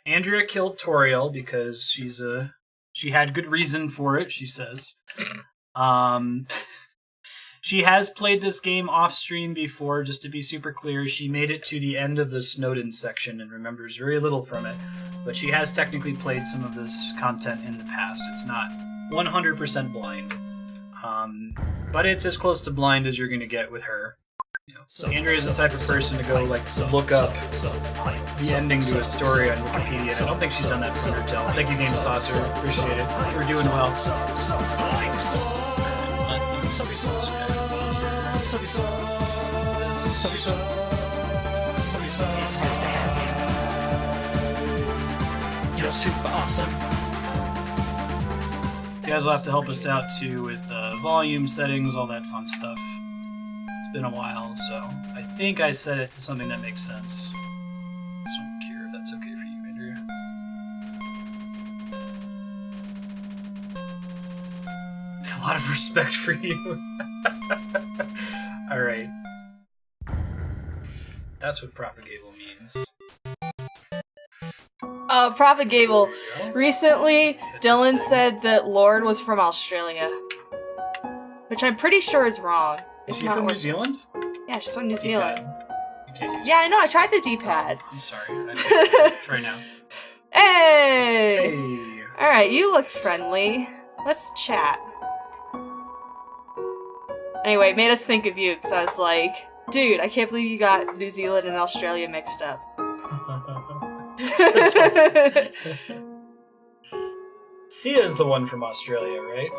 Andrea killed Toriel because she had good reason for it, she says. She has played this game off-stream before, just to be super clear. She made it to the end of the Snowdin section and remembers very little from it, but she has technically played some of this content in the past. It's not 100% blind, but it's as close to blind as you're going to get with her. So Andrea is the type of person to go look up the ending to a story on Wikipedia. I don't think she's done that for Undertale. Thank you, Game Saucer. Appreciate it. We're doing well. You're super awesome. You guys will have to help us out too with volume settings, all that fun stuff. It's been a while, so I think I set it to something that makes sense. Just don't care if that's okay for you, Andrea. A lot of respect for you. Alright. That's what propagable means. Propagable. Recently, Dylan said that Lord was from Australia. Which I'm pretty sure is wrong. Is she from New Zealand? Yeah, she's from New Zealand. You can't use Yeah, I know, I tried the D-pad. I'm sorry. Try now. Hey! Hey! Alright, you look friendly. Let's chat. Anyway, it made us think of you, because I was like, dude, I can't believe you got New Zealand and Australia mixed up. Sia's the one from Australia, right?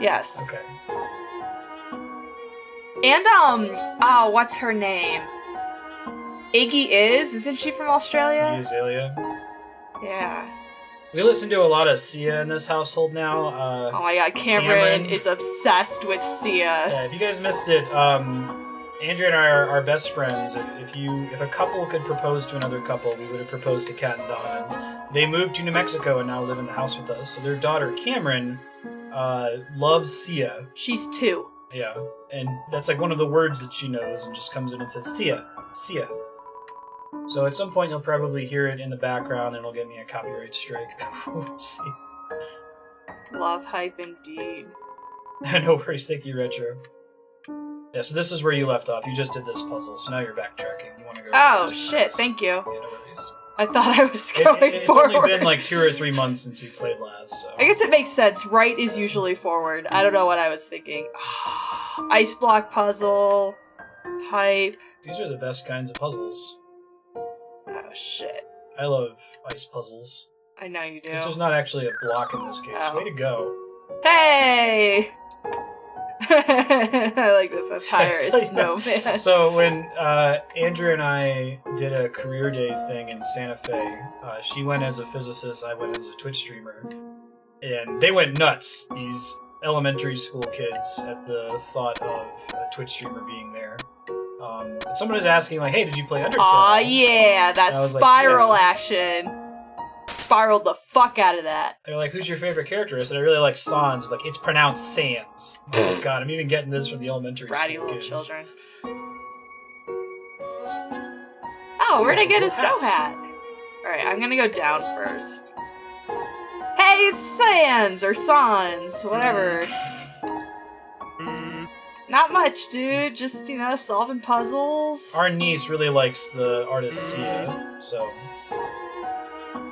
Yes. Okay. And, what's her name? Iggy isn't she from Australia? Azalea. Yeah. We listen to a lot of Sia in this household now. Oh my god, Cameron is obsessed with Sia. Yeah, if you guys missed it, Andrea and I are best friends. If a couple could propose to another couple, we would have proposed to Kat and Donovan. They moved to New Mexico and now live in the house with us. So their daughter, Cameron, loves Sia. She's 2. Yeah, and that's like one of the words that she knows and just comes in and says, Sia, Sia. So at some point you'll probably hear it in the background and it'll get me a copyright strike. We'll see. Love hype indeed. No worries, thank you, Retro. Yeah, so this is where you left off. You just did this puzzle, so now you're backtracking. You want to go? Oh shit! Thank you. Yeah, no worries. I thought I was going it's forward. It's only been like 2 or 3 months since you played last, so. I guess it makes sense. Right is usually forward. I don't know what I was thinking. Ice block puzzle. Hype. These are the best kinds of puzzles. Oh shit. I love ice puzzles. I know you do. This was not actually a block in this case. Oh. Way to go. Hey! I like the Papyrus snowman. So when Andrea and I did a career day thing in Santa Fe, she went as a physicist, I went as a Twitch streamer, and they went nuts, these elementary school kids, at the thought of a Twitch streamer being there. Someone was asking, like, hey, did you play Undertale? Aw, yeah, that spiral like, yeah. action. Spiraled the fuck out of that. They're like, who's your favorite character? I said, I really like Sans. Like, it's pronounced Sans. Oh god, I'm even getting this from the elementary Bratty school little kids. children. Oh, where'd I get a snow hat? Alright, I'm gonna go down first. Hey, it's Sans, or Sans, whatever. Not much, dude. Just, solving puzzles. Our niece really likes the artist Sia, so...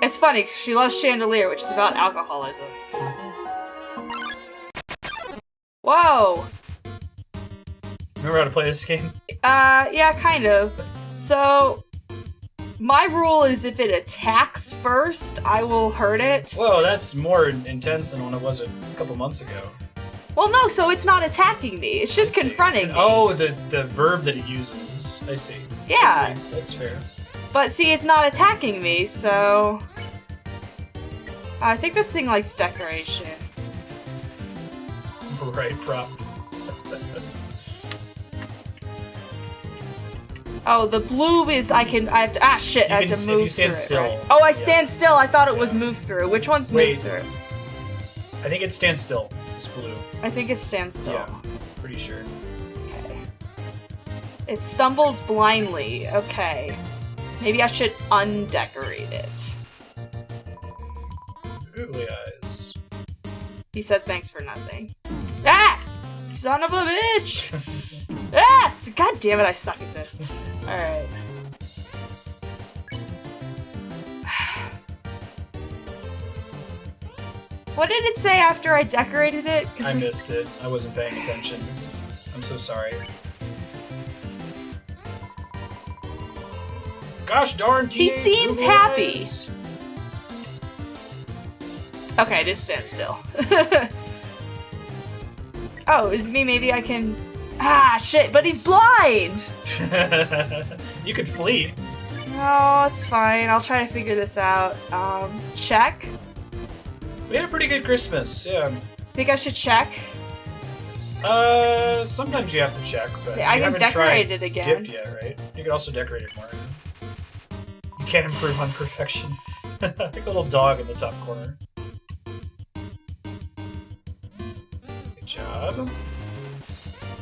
It's funny, 'cause she loves Chandelier, which is about alcoholism. Whoa! Remember how to play this game? Yeah, kind of. So, my rule is if it attacks first, I will hurt it. Whoa, that's more intense than when it was a couple months ago. Well, no, so it's not attacking me. It's just confronting me. Oh, the verb that it uses. I see. Yeah. I see. That's fair. But see, it's not attacking me, so... I think this thing likes decoration. Right, prop. Oh, the blue is I have to I have to move through it, right? Oh, I stand still. I thought it was move through. Which one's move through? I think it's stand still. It's blue. I think it's stand still. Yeah, pretty sure. Okay. It stumbles blindly. Okay. Maybe I should undecorate it. Googly eyes. He said thanks for nothing. Ah! Son of a bitch! Ah! God damn it, I suck at this. Alright. What did it say after I decorated it? I missed it. I wasn't paying attention. I'm so sorry. Gosh darn He teenage seems Googly happy. eyes. Okay, just stand still. Oh, is me? Maybe I can... Ah, shit, but he's blind! You could flee. No, it's fine. I'll try to figure this out. Check. We had a pretty good Christmas, yeah. Think I should check? Sometimes you have to check, but I you can haven't decorate tried it again. Gift yet, right? You could also decorate it more. You can't improve on perfection. Like a little dog in the top corner. Good job.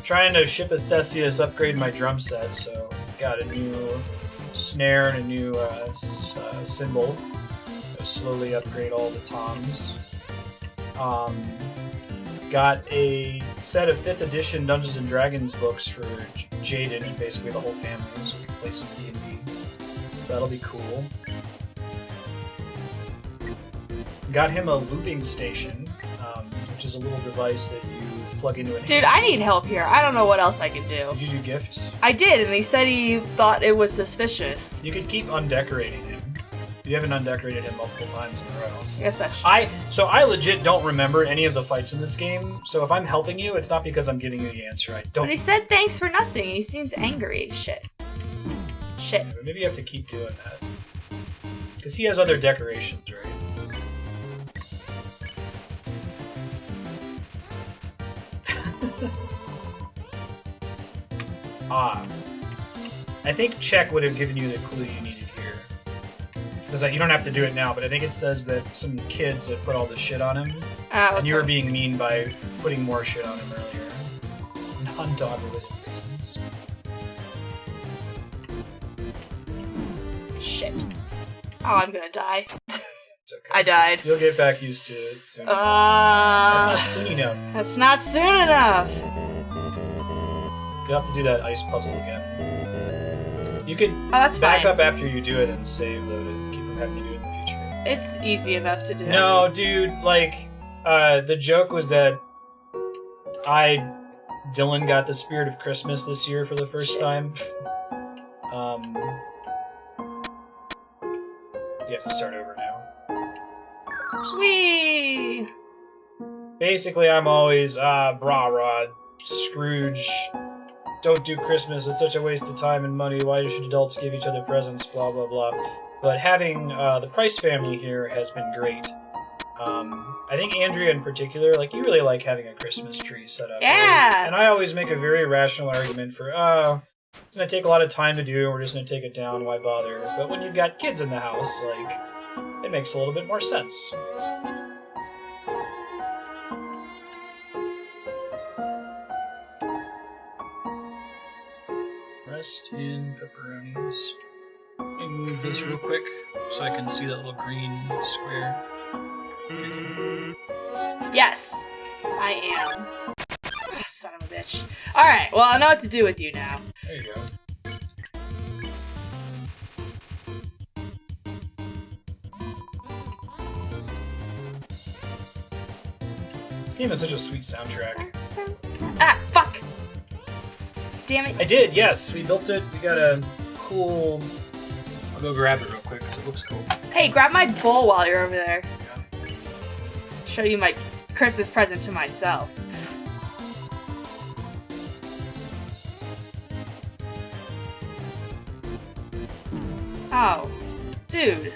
Trying to ship a Theseus upgrade my drum set, so got a new snare and a new cymbal. Slowly upgrade all the toms. Got a set of 5th edition Dungeons and Dragons books for Jaden and basically the whole family, so we can play some D&D. That'll be cool. Got him a looping station, which is a little device that you plug into an... Dude, I need help here. I don't know what else I can do. Did you do gifts? I did, and he said he thought it was suspicious. You could keep undecorating him. You haven't undecorated him multiple times in a row. I guess that's true. So I legit don't remember any of the fights in this game, so if I'm helping you, it's not because I'm giving you the answer. I don't... But he said thanks for nothing. He seems angry. Shit. Yeah, but maybe you have to keep doing that. Because he has other decorations, right? I think check would have given you the clue you needed here. Because you don't have to do it now, but I think it says that some kids had put all this shit on him. Oh, okay. And you were being mean by putting more shit on him earlier. Non-dog related reasons. Shit. Oh, I'm gonna die. It's okay. I died. You'll get back used to it soon. That's not soon enough. That's not soon enough. You'll have to do that ice puzzle again. You can that's back fine. up after you do it and save, though, to keep from having to do it in the future. It's easy enough to do. No, dude, like, the joke was that Dylan got the spirit of Christmas this year for the first time. You have to start over now. Whee! Basically, I'm always, brah, Scrooge, don't do Christmas, it's such a waste of time and money, why should adults give each other presents, blah, blah, blah. But having the Price family here has been great. I think Andrea in particular, like, you really like having a Christmas tree set up. Yeah! Right? And I always make a very rational argument for, it's gonna take a lot of time to do, and we're just gonna take it down, why bother? But when you've got kids in the house, like, it makes a little bit more sense. Rest in pepperonis. Let me move this real quick so I can see that little green square. Yes, I am. Oh, son of a bitch. Alright, well, I know what to do with you now. There you go. This game has such a sweet soundtrack. Ah, fuck! Damn it. I did, yes. We built it. We got a cool... I'll go grab it real quick because it looks cool. Hey, grab my bowl while you're over there. Yeah. Show you my Christmas present to myself. Oh, dude.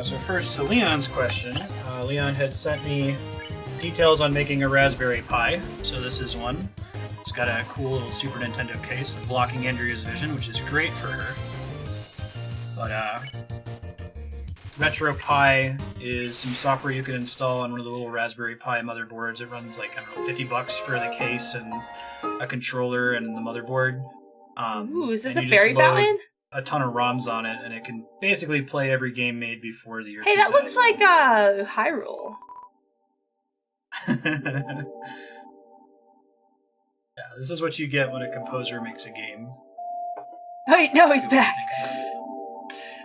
So first to Leon's question. Leon had sent me details on making a Raspberry Pi. So this is one. It's got a cool little Super Nintendo case and blocking Andrea's vision, which is great for her. But RetroPie is some software you can install on one of the little Raspberry Pi motherboards. It runs like, I don't know, $50 for the case and a controller and the motherboard. Ooh, is this a fairy fountain? a ton of ROMs on it, and it can basically play every game made before the year 2000. Hey, that looks like Hyrule. Yeah, this is what you get when a composer makes a game. Wait, no, he's back.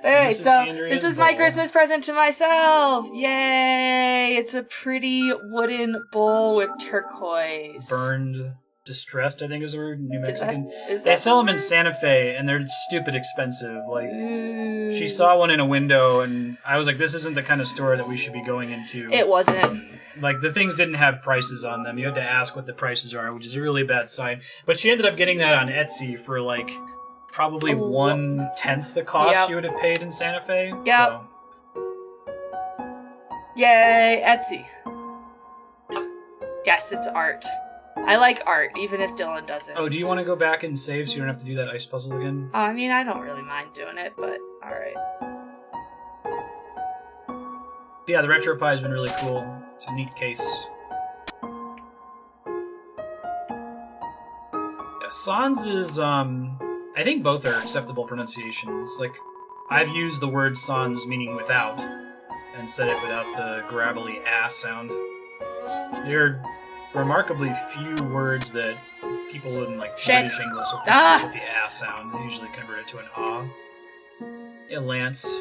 Alright, so this is my bowl. Christmas present to myself. Yay! It's a pretty wooden bowl with turquoise. Burned Distressed, I think is the word. New Mexican. Is They that sell them in Santa Fe, and they're stupid expensive. Like, Ooh. she saw one in a window, and I was like, this isn't the kind of store that we should be going into. It wasn't. Like, the things didn't have prices on them. You had to ask what the prices are, which is a really bad sign. But she ended up getting that on Etsy for, like, probably 1/10 the cost she would have paid in Santa Fe. Yep. So. Yay, Etsy. Yes, it's art. I like art, even if Dylan doesn't. Oh, do you want to go back and save so you don't have to do that ice puzzle again? I mean, I don't really mind doing it, but alright. Yeah, the RetroPie has been really cool. It's a neat case. Yeah, Sans is, I think both are acceptable pronunciations. Like, I've used the word sans meaning without, and said it without the gravelly ass sound. There are remarkably few words that people in, like, British English will pronounce with the ass sound. They usually convert it to an ah. Yeah, Lance.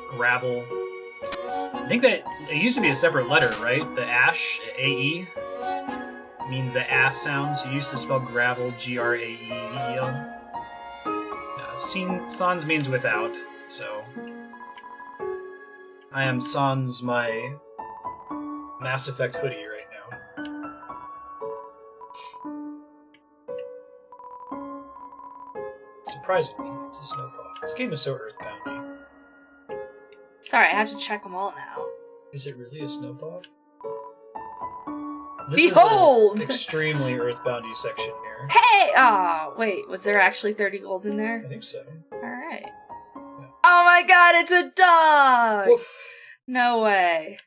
Gravel. I think that it used to be a separate letter, right? The ash, A-E, means the ass sound. So you used to spell gravel, G-R-A-E-V-E-L. Sans means without, so I am sans my Mass Effect hoodie right now. Surprisingly, it's a snowball. This game is so earthboundy. Sorry, I have to check them all now. Is it really a snowball? Behold! Is an extremely earthboundy section here. Hey! Oh, wait, was there actually 30 gold in there? I think so. Alright. Yeah. Oh my god, it's a dog! Woof. No way.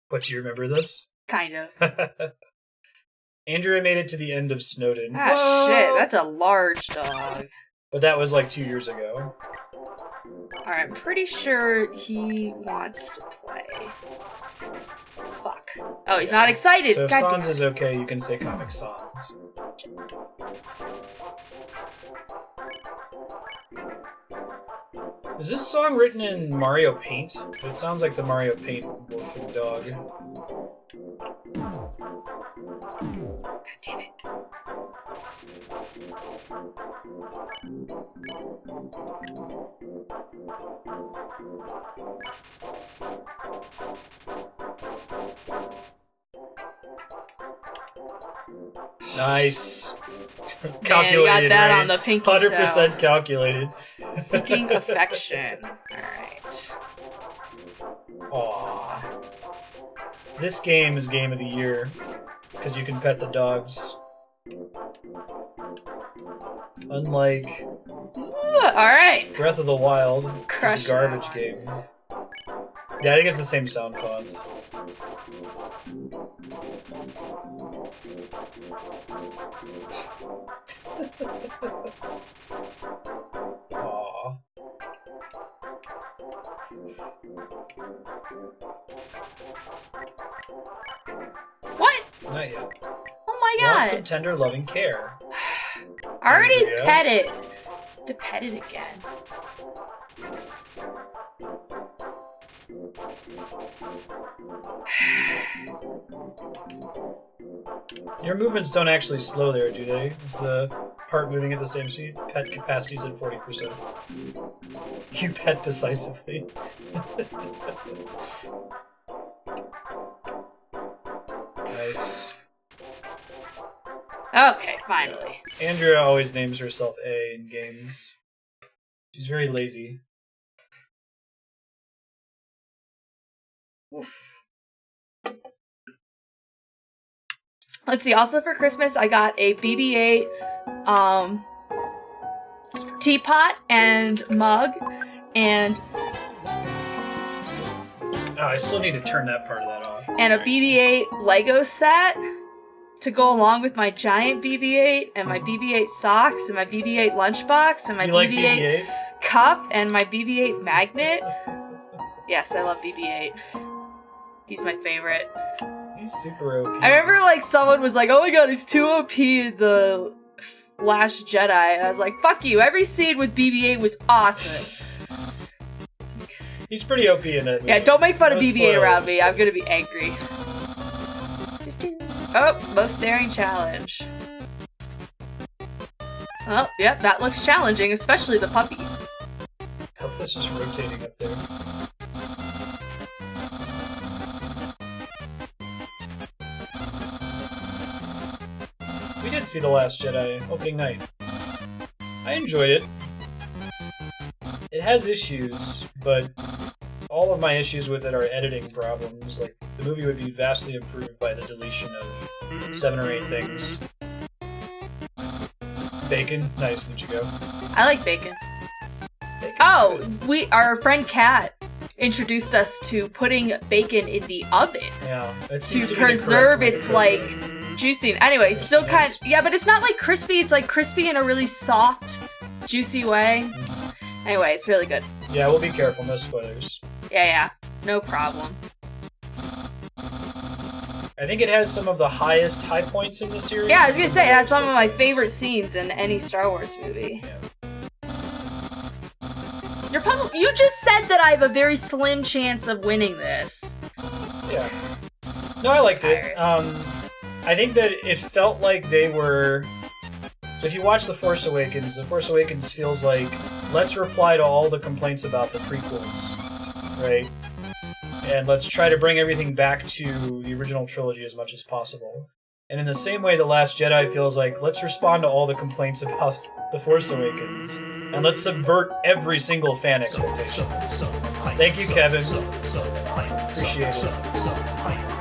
But do you remember this? Kind of. Andrea made it to the end of Snowdin. Ah, whoa! Shit, that's a large dog. But that was like 2 years ago. Alright, I'm pretty sure he wants to play. Fuck. Oh, he's not excited! So if God Sans damn. is okay, you can say Comic Sans. Is this song written in Mario Paint? It sounds like the Mario Paint wolfing dog. God damn it. Nice. Calculated, calculated, got that right? on the pinky 100% show. calculated. Seeking affection. Alright. Aww. This game is Game of the Year, because you can pet the dogs. Unlike Alright. Breath of the Wild, which is Crush a garbage game. Yeah, I think it's the same sound font. Aww. What? Not yet. Oh my Want god. some tender loving care. I already Andrea? pet it. To pet it again. Your movements don't actually slow there, do they? Is the heart moving at the same speed? Pet capacity's at 40%. You pet decisively. Nice. Okay, finally. Andrea always names herself A in games. She's very lazy. Oof. Let's see, also for Christmas I got a BB-8 teapot and mug and Oh, I still need to turn that part of that off. a BB-8 Lego set. to go along with my giant BB-8 and my BB-8 socks and my BB-8 lunchbox and my BB-8 cup and my BB-8 magnet. Yes, I love BB-8. He's my favorite. He's super OP. I remember like someone was like, "Oh my god, he's too OP in the Last Jedi," and I was like, "Fuck you! Every scene with BB-8 was awesome." He's pretty OP in it. Yeah, don't make fun of BB-8 around me. I'm gonna be angry. Oh, most daring challenge. Well, yep, that looks challenging, especially the puppy. How this is rotating up there. We did see The Last Jedi opening night. I enjoyed it. It has issues, but all of my issues with it are editing problems. Like, the movie would be vastly improved by the deletion of 7 or 8 things. Bacon? Nice, Ninjago. I like bacon. Bacon's Oh, good. our friend Kat introduced us to putting bacon in the oven Yeah, it to seems be the preserve correct way to its cook like it. juicy. Anyway, still Yes. kind. Yeah, but it's not like crispy. It's like crispy in a really soft, juicy way. Anyway, it's really good. Yeah, we'll be careful, no spoilers. Yeah, no problem. I think it has some of the highest high points in the series. Yeah, I was gonna say it has some of my Low points. favorite scenes in any Star Wars movie. Yeah. Your puzzle. You just said that I have a very slim chance of winning this. Yeah. No, I liked it. Papyrus. I think that it felt like they were... If you watch The Force Awakens feels like, let's reply to all the complaints about the prequels, right? And let's try to bring everything back to the original trilogy as much as possible. And in the same way, The Last Jedi feels like, let's respond to all the complaints about The Force Awakens, and let's subvert every single fan expectation. Thank you, Kevin. Appreciate it.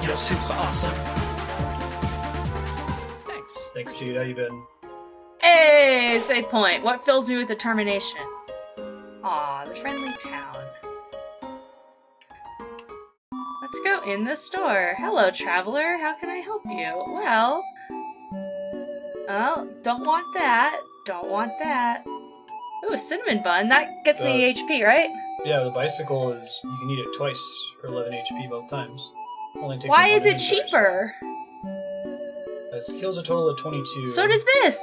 You're super awesome. Thanks, dude. How you been? Hey, save point. What fills me with determination? Aw, the friendly town. Let's go in the store. Hello, traveler. How can I help you? Well, oh, don't want that. Don't want that. Ooh, a cinnamon bun. That gets me HP, right? Yeah, the bicycle is... You can eat it twice for 11 HP both times. Only takes Why up is one it inventory cheaper? slot. It heals a total of 22. So does this.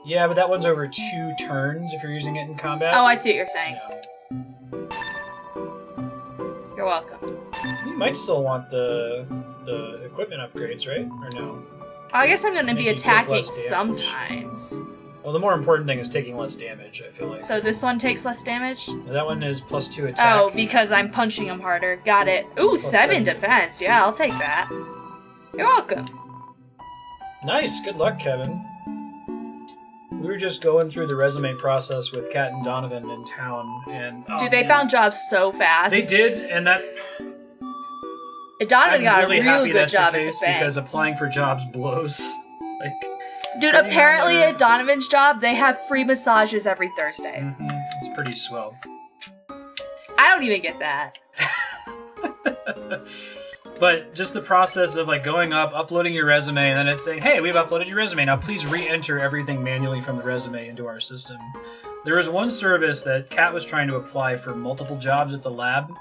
Yeah, but that one's over 2 turns if you're using it in combat. Oh, I see what you're saying. Yeah. You're welcome. You might still want the equipment upgrades, right? Or no? I guess I'm gonna Make be you take attacking less damage. sometimes. Well, the more important thing is taking less damage, I feel like. So this one takes less damage? That one is +2 attack. Oh, because I'm punching him harder. Got it. Ooh, 7 defense. Yeah, I'll take that. You're welcome. Nice, good luck, Kevin. We were just going through the resume process with Kat and Donovan in town, and... oh, Dude, they man. found jobs so fast. They did, and that... Donovan got really a happy really good that's job the at case the bank. because applying for jobs blows. Like, Dude, getting apparently another- at Donovan's job, they have free massages every Thursday. it's pretty swell. I don't even get that. But just the process of like going up, uploading your resume, and then it's saying, "Hey, we've uploaded your resume. Now please re-enter everything manually from the resume into our system." There was one service that Kat was trying to apply for multiple jobs at the lab,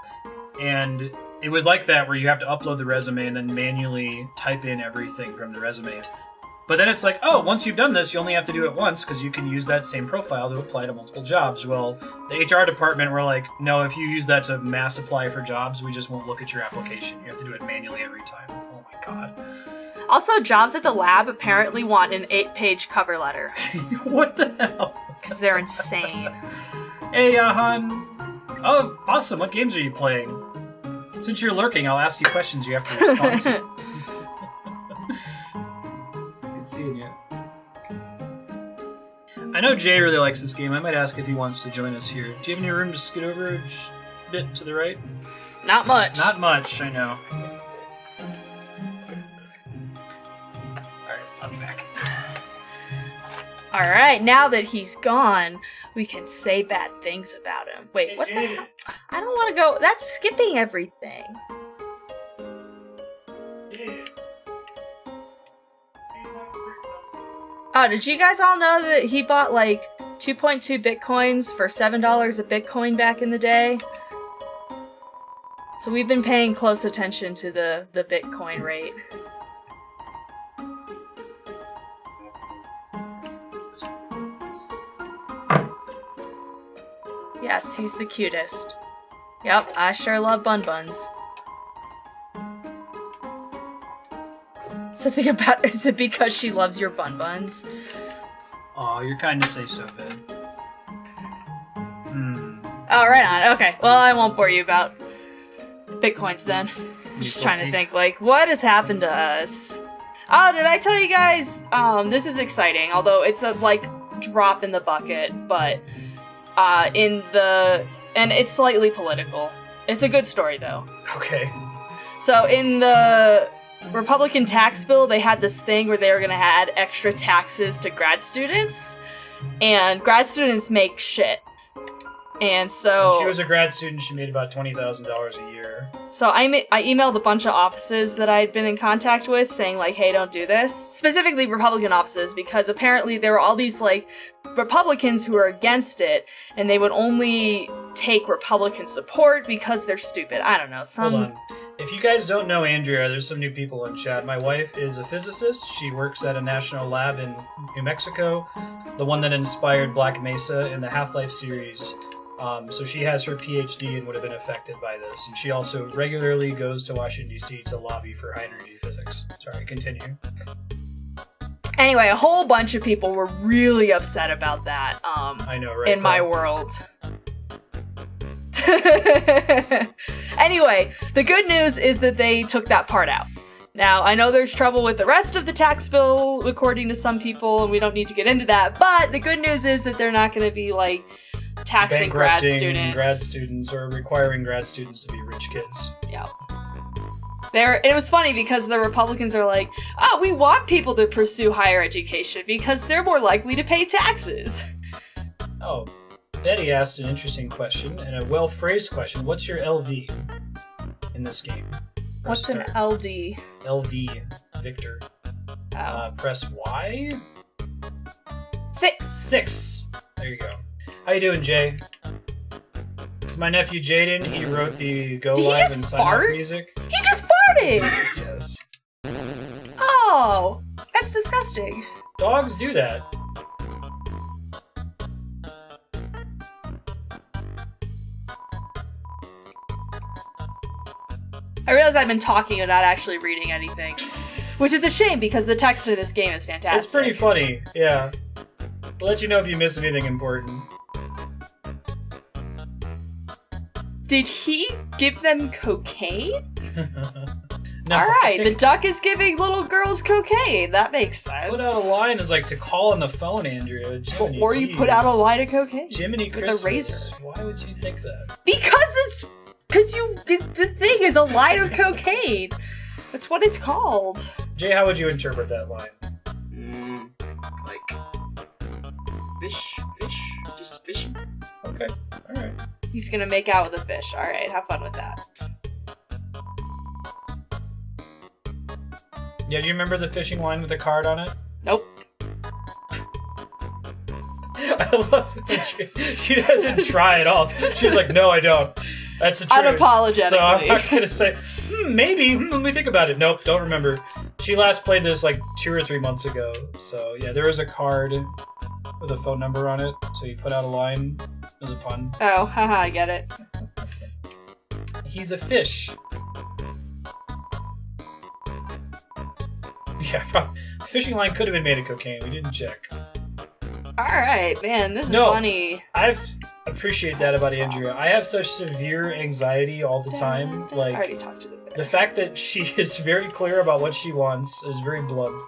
and it was like that where you have to upload the resume and then manually type in everything from the resume. But then it's like, oh, once you've done this, you only have to do it once because you can use that same profile to apply to multiple jobs. Well, the HR department were like, no, if you use that to mass apply for jobs, we just won't look at your application. You have to do it manually every time. Oh my god. Also, jobs at the lab apparently want an 8-page cover letter. What the hell? Because they're insane. Hey, hon. Oh, awesome. What games are you playing? Since you're lurking, I'll ask you questions you have to respond to. Good seeing you. I know Jay really likes this game. I might ask if he wants to join us here. Do you have any room to scoot over a bit to the right? Not much. Not much, I know. Alright, now that he's gone, we can say bad things about him. Wait, what the hell? I don't want to go. That's skipping everything. Oh, did you guys all know that he bought like 2.2 bitcoins for $7 a bitcoin back in the day? So we've been paying close attention to the bitcoin rate. Yes, he's the cutest. Yep, I sure love bun buns. So think about it, is it because she loves your bun buns? Aw, you're kind to say so, babe. Oh, right on. Okay, well, I won't bore you about bitcoins then. I'm just trying to think, like, what has happened to us? Oh, did I tell you guys? This is exciting, although it's a, like, drop in the bucket, but, and it's slightly political. It's a good story, though. Okay. So, in the Republican tax bill, they had this thing where they were gonna add extra taxes to grad students, and grad students make shit. And so... When she was a grad student, she made about $20,000 a year. So I emailed a bunch of offices that I'd been in contact with saying, like, hey, don't do this. Specifically Republican offices, because apparently there were all these, like, Republicans who were against it, and they would only take Republican support because they're stupid. I don't know. Hold on. If you guys don't know Andrea, there's some new people in chat. My wife is a physicist. She works at a national lab in New Mexico, the one that inspired Black Mesa in the Half-Life series. So she has her PhD and would have been affected by this. And she also regularly goes to Washington, D.C. to lobby for high-energy physics. Sorry, continue. Anyway, a whole bunch of people were really upset about that. I know, right? In my world. Anyway, the good news is that they took that part out. Now, I know there's trouble with the rest of the tax bill, according to some people, and we don't need to get into that, but the good news is that they're not going to be, like, taxing grad students or requiring grad students to be rich kids. Yeah. It was funny because the Republicans are like, oh, we want people to pursue higher education because they're more likely to pay taxes. Oh, Betty asked an interesting question and a well-phrased question. What's your LV in this game? What's start. an LD? LV, Victor. Press Y? 6. 6. There you go. How you doing, Jay? This is my nephew Jaden. He wrote the Go Live and Sign Up music. He just farted! Yes. Oh, that's disgusting. Dogs do that. I realize I've been talking and not actually reading anything, which is a shame because the text of this game is fantastic. It's pretty funny, yeah. We'll let you know if you miss anything important. Did he give them cocaine? No, Alright, the duck is giving little girls cocaine. That makes sense. Put out a line is like to call on the phone, Andrea. Jiminy, or you put out a line of cocaine. Jiminy with Christmas. a razor. Why would you think that? Because the thing is a line of cocaine. That's what it's called. Jay, how would you interpret that line? Like fish, just fishing. Okay, alright. He's gonna make out with a fish. Alright, have fun with that. Yeah, do you remember the fishing line with the card on it? Nope. I love it. She doesn't try at all. She's like, no, I don't. That's the truth. Unapologetically. So I'm not going to say, maybe, let me think about it. Nope, don't remember. She last played this like 2 or 3 months ago. So yeah, there was a card with a phone number on it. So you put out a line as a pun. Oh, haha, I get it. He's a fish. Yeah, the fishing line could have been made of cocaine. We didn't check. Alright, man, this is funny. I appreciate that about Andrea. I have such severe anxiety all the time. Like, I already talked to the bear. The fact that she is very clear about what she wants is very blunt.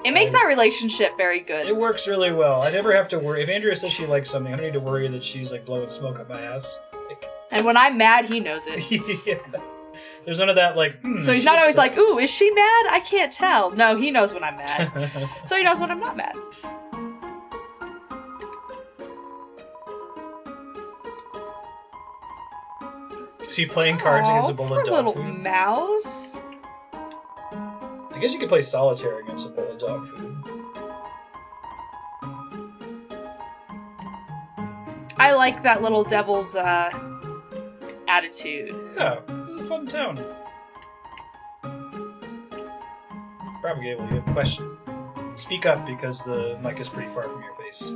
It makes our relationship very good. It works really well. I never have to worry. If Andrea says she likes something, I don't need to worry that she's like blowing smoke up my ass. Like, and when I'm mad, he knows it. Yeah. There's none of that like, So he's not always like, ooh, is she mad? I can't tell. No, he knows when I'm mad. So he knows when I'm not mad. So you playing cards against a bowl poor of dog little food? mouse. I guess you could play solitaire against a bowl of dog food. I like that little devil's attitude. Yeah, it's a fun town. Propagable, you have a question. Speak up because the mic is pretty far from your face.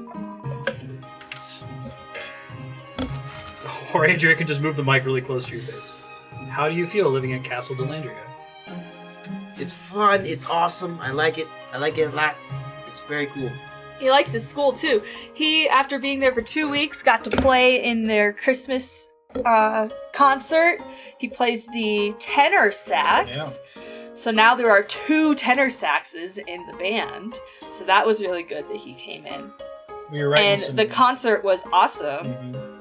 Or Adria can just move the mic really close to your face. How do you feel living at Castle Delandria? It's fun. It's awesome. I like it. I like it a lot. It's very cool. He likes his school too. He, after being there for 2 weeks, got to play in their Christmas concert. He plays the tenor sax. Yeah. So now there are 2 tenor saxes in the band. So that was really good that he came in. We were writing And some... the concert was awesome. Mhm.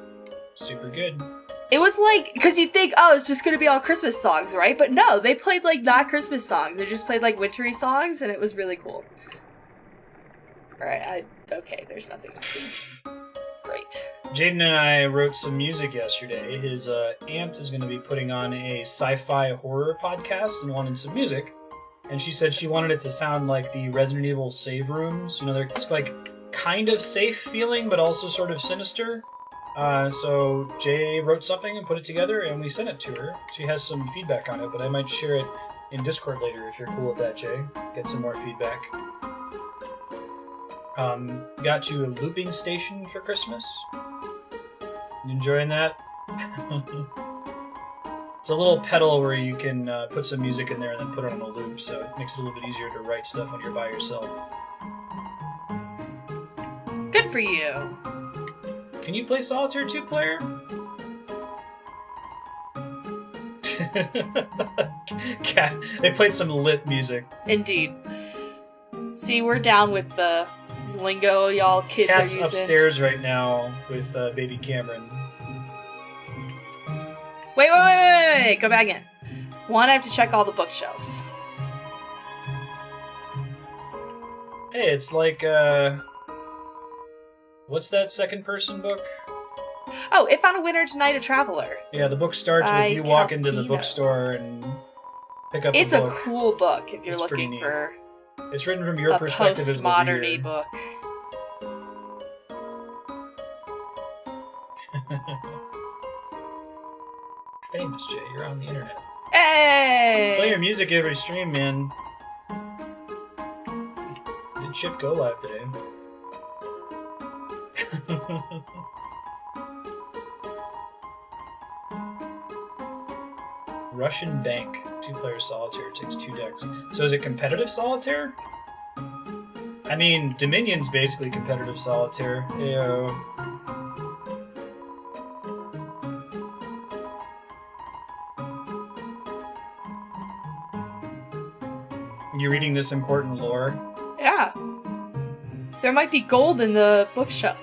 Super good. It was like, because you'd think, oh, it's just going to be all Christmas songs, right? But no, they played like not Christmas songs. They just played like wintry songs, and it was really cool. Alright, okay, there's nothing to do. Great. Jaden and I wrote some music yesterday. His aunt is going to be putting on a sci-fi horror podcast and wanted some music. And she said she wanted it to sound like the Resident Evil save rooms. You know, it's like kind of safe feeling, but also sort of sinister. So Jay wrote something and put it together, and we sent it to her. She has some feedback on it, but I might share it in Discord later if you're cool with that, Jay. Get some more feedback. Got you a looping station for Christmas. You enjoying that? It's a little pedal where you can put some music in there and then put it on a loop, so it makes it a little bit easier to write stuff when you're by yourself. Good for you. Can you play Solitaire 2-player? Cat, they played some lit music. Indeed. See, we're down with the lingo y'all kids Cat's are using. upstairs right now with baby Cameron. Wait. Go back in. One, I have to check all the bookshelves. Hey, it's like, what's that second-person book? Oh, If Found a Winner Tonight, a Traveler. Yeah, the book starts By with you walk into the Calpino. bookstore and pick up It's a a book. cool book if you're It's pretty looking neat. for It's written from your a perspective as the postmodern reader. book. Famous, Jay. You're on the internet. Hey! Play your music every stream, man. Did Chip go live today? Russian Bank. 2-player solitaire. Takes 2 decks. So is it competitive solitaire? I mean, Dominion's basically competitive solitaire. Ayo. You reading this important lore? Yeah. There might be gold in the bookshelf.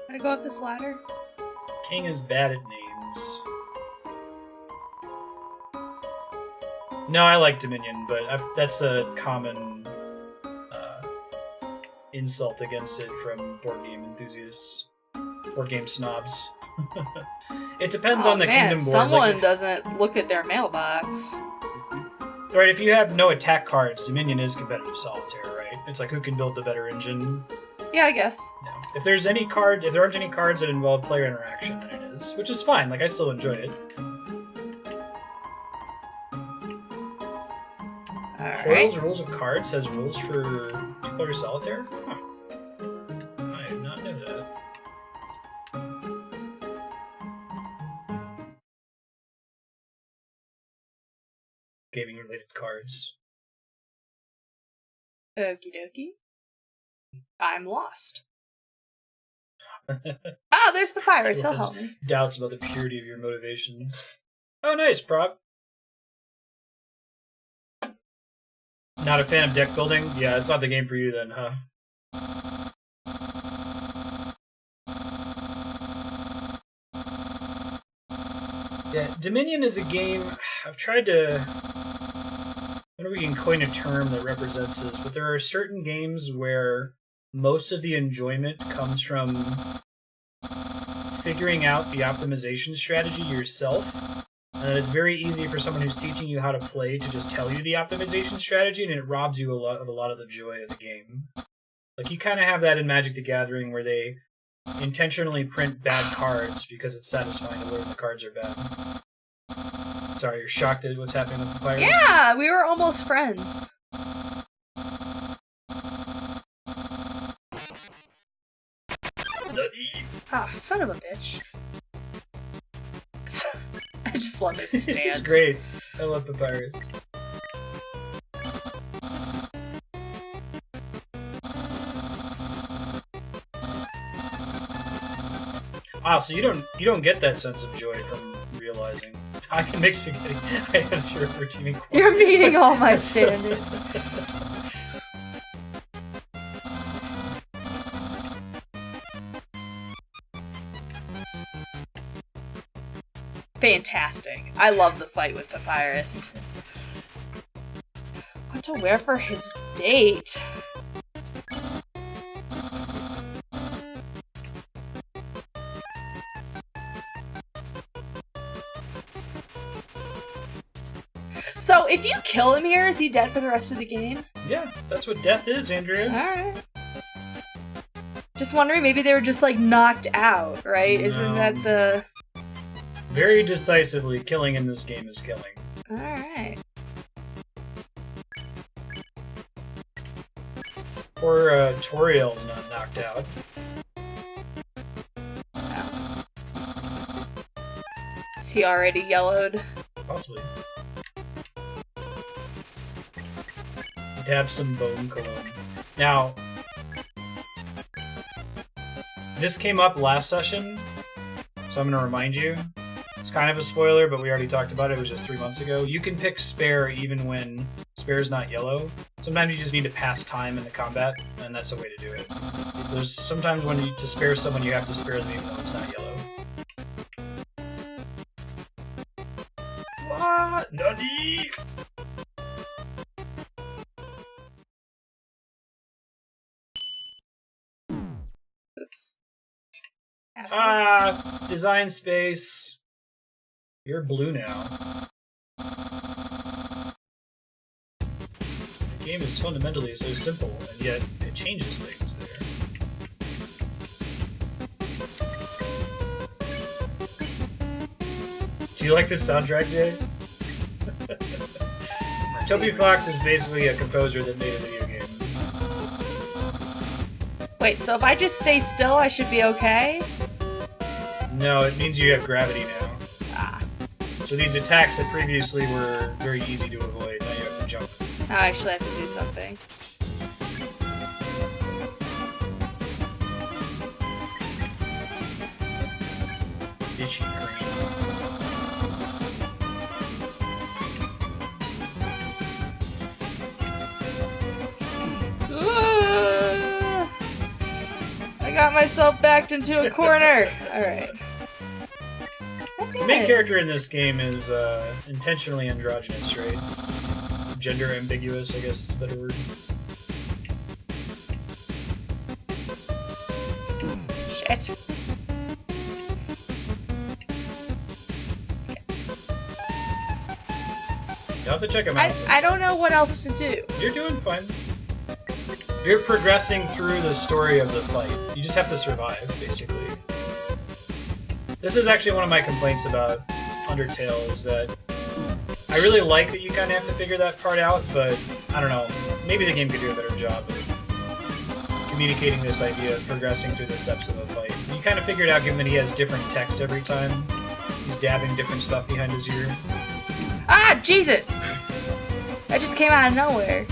Can I go up this ladder? King is bad at names. No, I like Dominion, but that's a common insult against it from board game enthusiasts, board game snobs. It depends on the man, kingdom board. someone Like if, doesn't look at their mailbox. right, if you have no attack cards, Dominion is competitive solitaire, right? It's like who can build the better engine. Yeah, I guess. No. If there aren't any cards that involve player interaction, then it is, which is fine. Like I still enjoy it. Hoyle's Rules of Cards has rules for 2-player solitaire? Huh. I did not know that. Gaming-related cards. Okie dokie. I'm lost. Ah, there's Papyrus. He'll help me. Doubts about the purity of your motivations. Oh, nice, prop. Not a fan of deck building? Yeah, it's not the game for you then, huh? Yeah, Dominion is a game I've tried to. I wonder if we can coin a term that represents this, but there are certain games where most of the enjoyment comes from figuring out the optimization strategy yourself. And it's very easy for someone who's teaching you how to play to just tell you the optimization strategy, and it robs you a lot of the joy of the game. Like, you kind of have that in Magic the Gathering, where they intentionally print bad cards because it's satisfying to learn the cards are bad. Sorry, you're shocked at what's happening with Papyrus? Yeah, we were almost friends. Ah, son of a bitch. I just love his stance. It's great. I love Papyrus. Ah, so you don't get that sense of joy from realizing I can make spaghetti. I have 0 for teaming quality. You're meeting all my standards. Fantastic. I love the fight with Papyrus. What to wear for his date? So, if you kill him here, is he dead for the rest of the game? Yeah, that's what death is, Andrea. Alright. Just wondering, maybe they were just, like, knocked out, right? No. Isn't that the... Very decisively, killing in this game is killing. Alright. Poor Toriel's not knocked out. Oh. Is he already yellowed? Possibly. Dab some bone cologne. Now, this came up last session, so I'm going to remind you. It's kind of a spoiler, but we already talked about it. It was just 3 months ago. You can pick spare even when spare's not yellow. Sometimes you just need to pass time in the combat, and that's a way to do it. There's sometimes when to spare someone, you have to spare them even though it's not yellow. What? Nani? Oops. Ah, design space. You're blue now. The game is fundamentally so simple, and yet it changes things there. Do you like this soundtrack, Jay? Toby Fox is basically a composer that made a video game. Wait, so if I just stay still, I should be okay? No, it means you have gravity now. Ah. So these attacks that previously were very easy to avoid, now you have to jump. Now I actually have to do something. Itchy green. I got myself backed into a corner. Alright. The main character in this game is intentionally androgynous, right? Gender ambiguous, I guess is a better word. Shit. You'll have to check them out. I don't know what else to do. You're doing fine. You're progressing through the story of the fight. You just have to survive, basically. This is actually one of my complaints about Undertale, is that I really like that you kind of have to figure that part out, but I don't know. Maybe the game could do a better job of communicating this idea of progressing through the steps of a fight. You kind of figure it out given that he has different text every time. He's dabbing different stuff behind his ear. Ah, Jesus! That just came out of nowhere.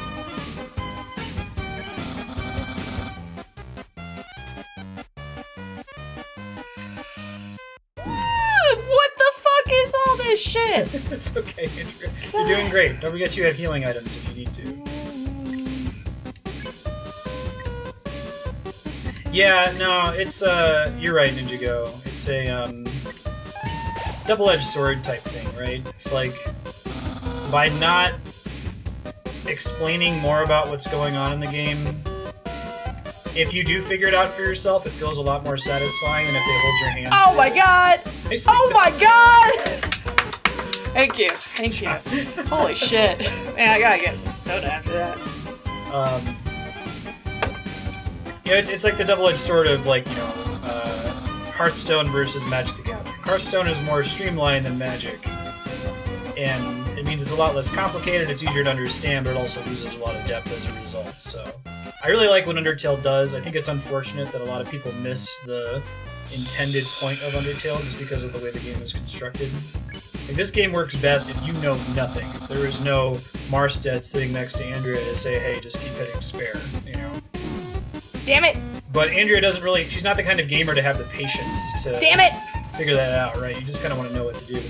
What the fuck is all this shit? It's okay, Andrew. You're doing great. Don't forget you have healing items if you need to. Yeah, no, it's, you're right, Ninjago. It's a, double-edged sword type thing, right? It's like, by not explaining more about what's going on in the game, if you do figure it out for yourself, it feels a lot more satisfying than if they hold your hand. Oh my god! Oh my god! Thank you. Holy shit. Man, I gotta get some soda after that. It's like the double-edged sword of, like, Hearthstone versus Magic the Gathering. Hearthstone is more streamlined than Magic, and it means it's a lot less complicated, it's easier to understand, but it also loses a lot of depth as a result. So I really like what Undertale does. I think it's unfortunate that a lot of people miss the intended point of Undertale just because of the way the game is constructed. Like, this game works best if you know nothing. There is no Marstead sitting next to Andrea to say, hey, just keep hitting spare, Damn it! But Andrea doesn't really... She's not the kind of gamer to have the patience to... Damn it! Figure that out, right? You just kind of want to know what to do.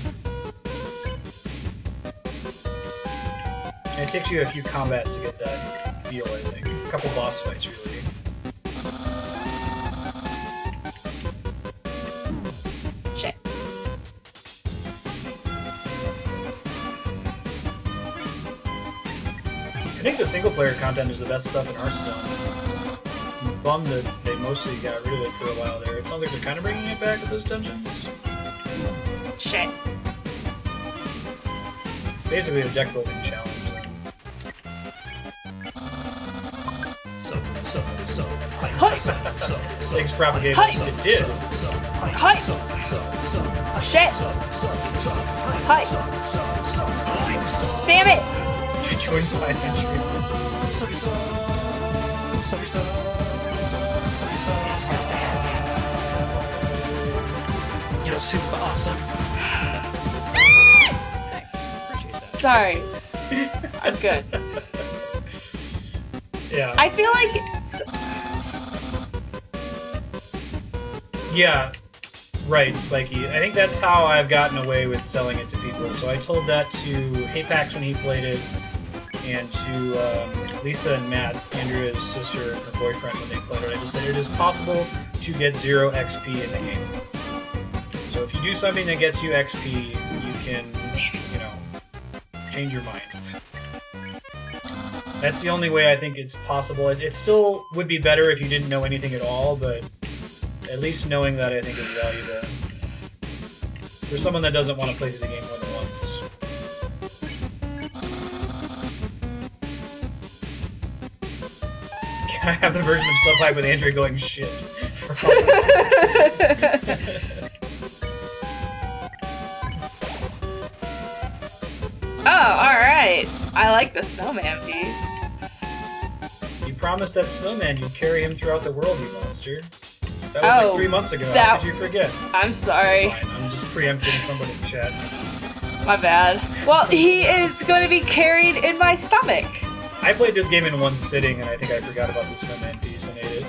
And it takes you a few combats to get that feel, I think. A couple boss fights, really. Shit. I think the single-player content is the best stuff in Hearthstone. I'm bummed that they mostly got rid of it for a while there. It sounds like they're kind of bringing it back with those dungeons. Shit. It's basically a deck building challenge. Thanks, Propagator. It did. Hi! Shit! Hi! Damn it! Join Spy Century. You're super awesome. Thanks. Appreciate that. Sorry. I'm good. Yeah. I feel like... Yeah. Right, Spiky. I think that's how I've gotten away with selling it to people. So I told that to Haypax when he played it, and to Lisa and Matt, Andrea's sister and her boyfriend, when they played it. I just said it is possible to get 0 XP in the game. So if you do something that gets you XP, you can, change your mind. That's the only way I think it's possible. It still would be better if you didn't know anything at all, but at least knowing that, I think, is valuable. For someone that doesn't want to play through the game more than once. Can I have the version of Subpipe with Andrea going shit? Oh, alright. I like the snowman piece. You promised that snowman you'd carry him throughout the world, you monster. That was like 3 months ago. How could you forget? I'm sorry. Fine, I'm just preempting somebody in chat. My bad. Well, he is going to be carried in my stomach. I played this game in one sitting, and I think I forgot about the snowman piece and ate it.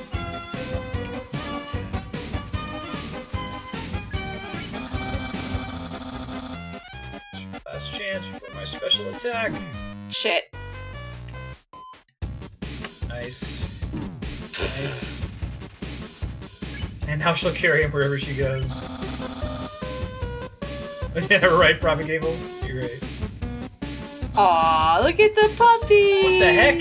Last chance before my special attack. Shit. Nice. Nice. And now she'll carry him wherever she goes. Yeah, right, Propagable. You're right. Aw, look at the puppy! What the heck?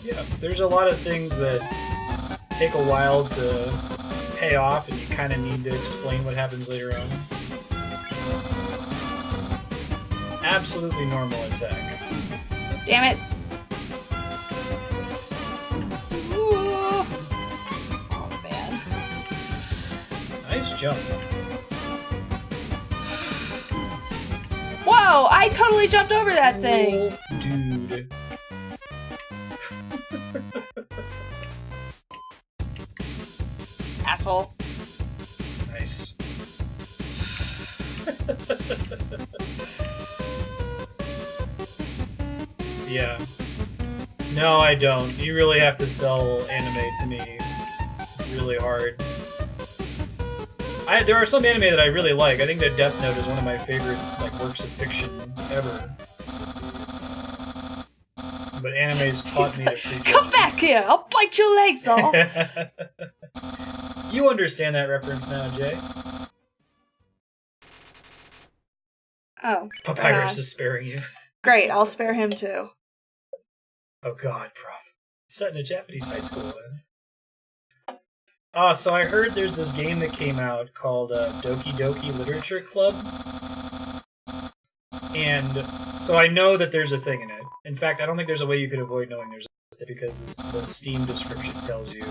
Yeah, there's a lot of things that take a while to pay off, and you kind of need to explain what happens later on. Absolutely normal attack. Damn it. Ooh. Oh, man. Nice jump. Whoa, I totally jumped over that thing. Dude. Asshole. Nice. Yeah. No, I don't. You really have to sell anime to me really hard. There are some anime that I really like. I think that Death Note is one of my favorite works of fiction ever. but anime's taught me to prejudge. Come back here! I'll bite your legs off! You understand that reference now, Jay. Oh. Papyrus is sparing you. Great, I'll spare him too. Oh god, bro. It's set in a Japanese high school. So I heard there's this game that came out called Doki Doki Literature Club. And so I know that there's a thing in it. In fact, I don't think there's a way you could avoid knowing there's a thing because the Steam description tells you.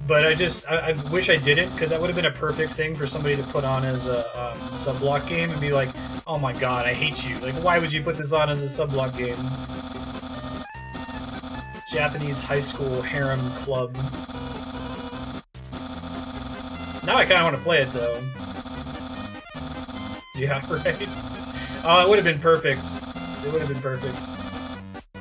But I wish I didn't, because that would have been a perfect thing for somebody to put on as a subblock game and be like, oh my god, I hate you. Like, why would you put this on as a subblock game? Japanese high school harem club. Now I kind of want to play it, though. Yeah, right? Oh, it would have been perfect. It would have been perfect.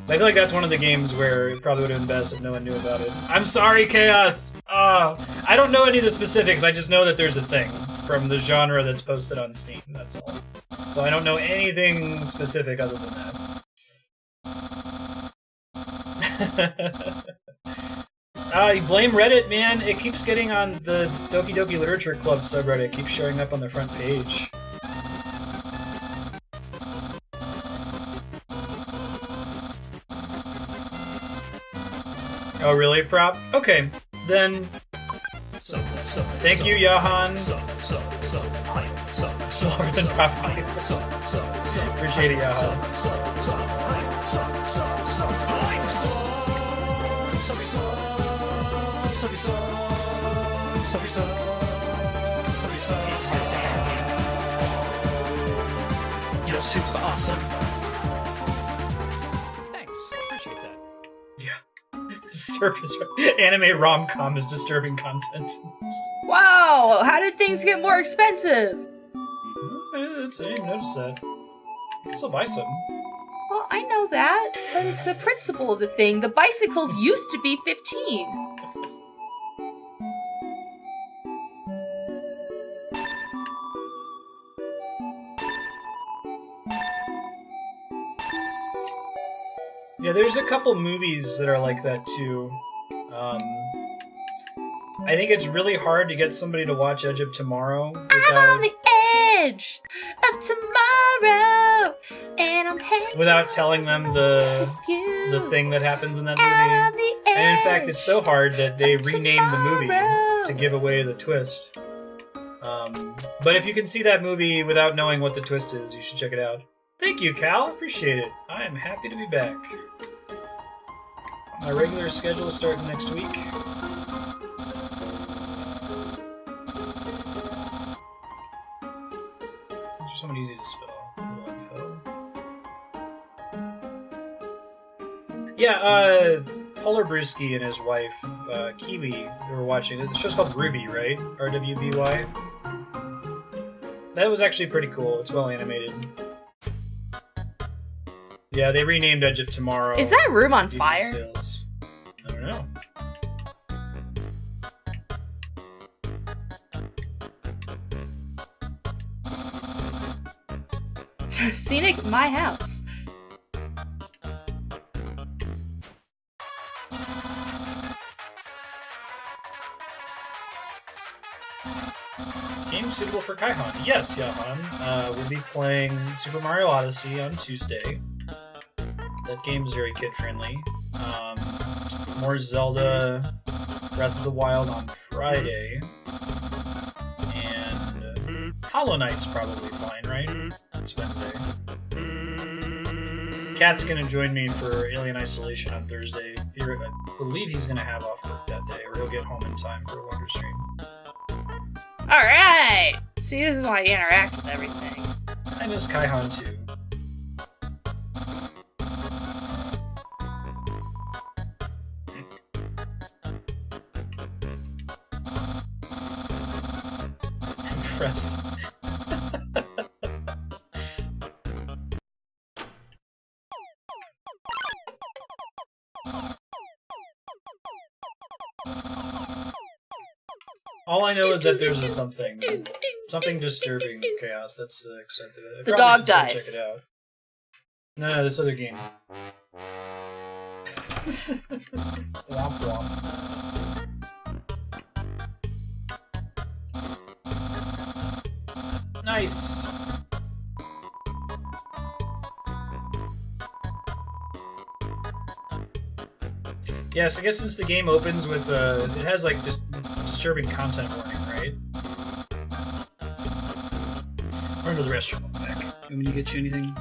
I feel like that's one of the games where it probably would have been best if no one knew about it. I'm sorry, Chaos! I don't know any of the specifics, I just know that there's a thing from the genre that's posted on Steam, that's all. So I don't know anything specific other than that. You blame Reddit, man. It keeps getting on the Doki Doki Literature Club subreddit. It keeps showing up on the front page. Oh, really, Prop? Okay, then... Thank you, Yahan. Slower than Prop. Appreciate it, Yahan. You're super awesome. Thanks. Appreciate that. Yeah. Surface anime rom-com is disturbing content. Wow! How did things get more expensive? I didn't notice that. You can still buy some. Well, I know that, but it's the principle of the thing. The bicycles used to be 15. Yeah, there's a couple movies that are like that too. I think it's really hard to get somebody to watch Edge of Tomorrow I'm on the edge of tomorrow, and I'm hanging without telling them the you thing that happens in that out on movie. the And in fact, it's so hard that they of renamed the movie tomorrow. to give away the twist. But if you can see that movie without knowing what the twist is, you should check it out. Thank you, Cal. Appreciate it. I am happy to be back. My regular schedule is starting next week. These are somewhat easy to spell. Yeah, Polar Brewski and his wife, Kiwi, they were watching it. The show's called Ruby, right? RWBY. That was actually pretty cool. It's well animated. Yeah, they renamed Edge of Tomorrow. Is that room on due to fire? sales. I don't know. Scenic my house. Game suitable for Kaihan. Yes, Yahan. We'll be playing Super Mario Odyssey on Tuesday. That game is very kid-friendly. More Zelda Breath of the Wild on Friday. And Hollow Knight's probably fine, right? It's Wednesday. Cat's gonna join me for Alien Isolation on Thursday. I believe he's gonna have off work that day, or he'll get home in time for a Wonder Stream. Alright! See, this is why you interact with everything. I miss Kaihan too. Impressed. All I know is that there's a something disturbing Chaos. That's the extent of it. The dog dies. Check it out. No, this other game. Womp womp. Nice. Yes, I guess since the game opens with it has like disturbing content warning, right? Run to the restroom. I'll be back. You want me to get you anything?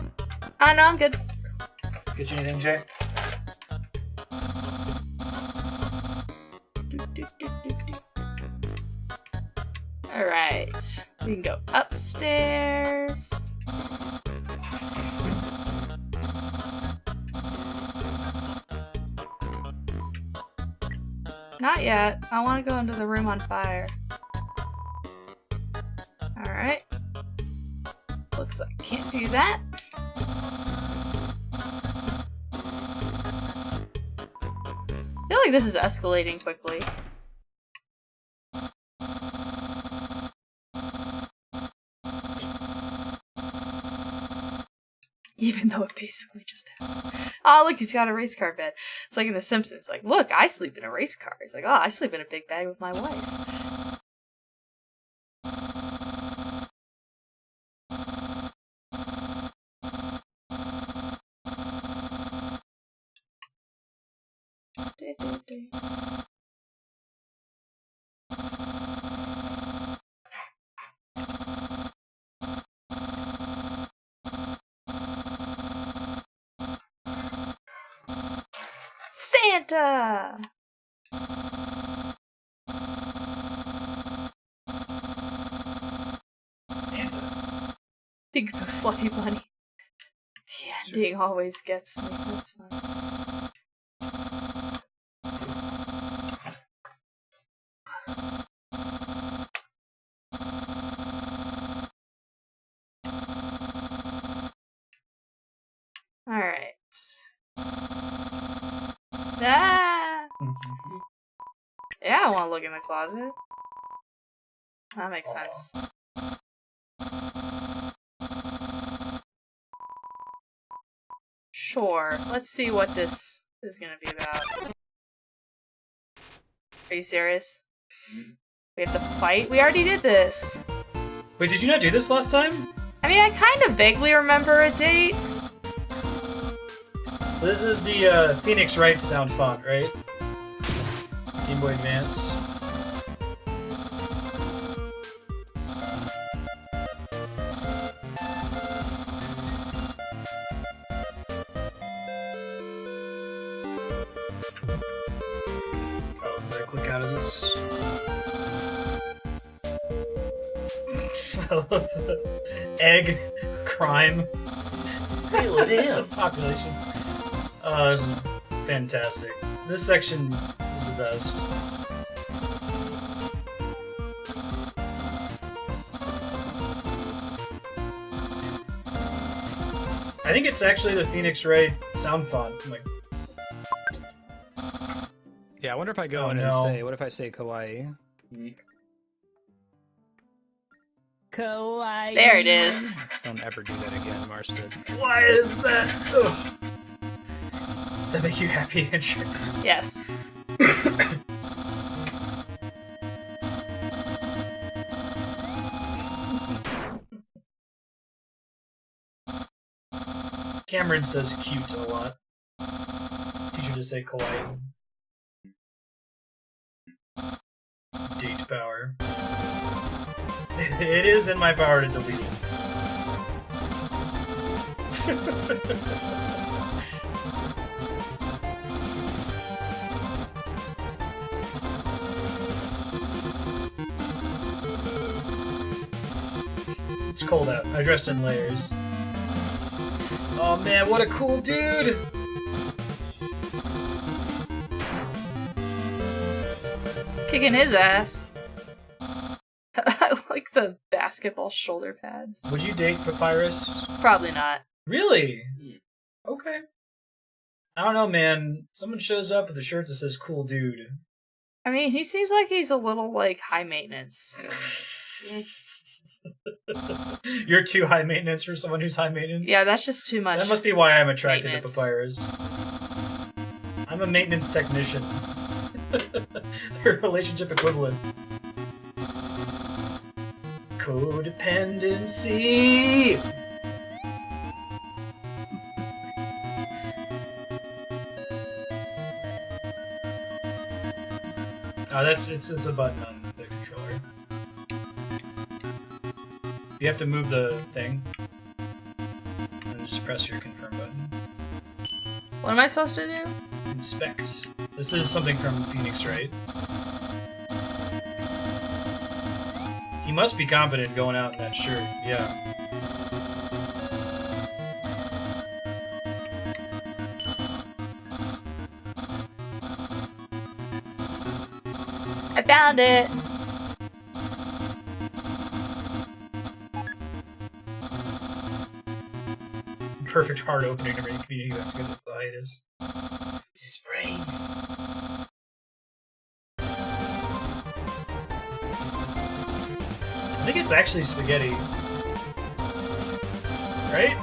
Oh, no, I'm good. Get you anything, Jay? Alright. We can go upstairs. Not yet. I want to go into the room on fire. Alright. Looks like I can't do that. I feel like this is escalating quickly. Even though it basically just happened. Oh, look, he's got a race car bed. It's like in The Simpsons. Like, look, I sleep in a race car. He's like, oh, I sleep in a big bag with my wife. Santa! Santa. Big fluffy bunny. The ending always gets me. That's fun. Alright. Ah! Yeah, I want to look in the closet. That makes sense. Sure. Let's see what this is gonna be about. Are you serious? We have to fight? We already did this! Wait, did you not do this last time? I mean, I kind of vaguely remember a date. This is the Phoenix Wright sound font, right? Game Boy Advance. Oh, did I click out of this? Egg crime. Hey, look at him. Population. Oh, this is fantastic. This section is the best. I think it's actually the Phoenix Wright sound font. I'm like, Yeah, I wonder if I go Oh, in and no. say, what if I say kawaii? Kawaii. There it is. Don't ever do that again, Marstead. why is that? Ugh. That make you happy, Andrew? Yes. Cameron says cute a lot. Teach her to say kawaii. Date power. It is in my power to delete it. It's cold out. I dressed in layers. Oh man, what a cool dude! Kicking his ass. I like the basketball shoulder pads. Would you date Papyrus? Probably not. Really? Okay. I don't know, man. Someone shows up with a shirt that says cool dude. I mean, he seems like he's a little, like, high maintenance. You're too high maintenance for someone who's high maintenance? Yeah, that's just too much. That must be why I'm attracted maintenance. to Papyrus. I'm a maintenance technician. Their relationship equivalent. Codependency! Oh, it's a button on the controller. You have to move the thing. And just press your confirm button. What am I supposed to do? Inspect. This is something from Phoenix, right? He must be competent going out in that shirt, yeah. I found it! Perfect hard opening to make community back together with the hiatus. This is brains. I think it's actually spaghetti. Right?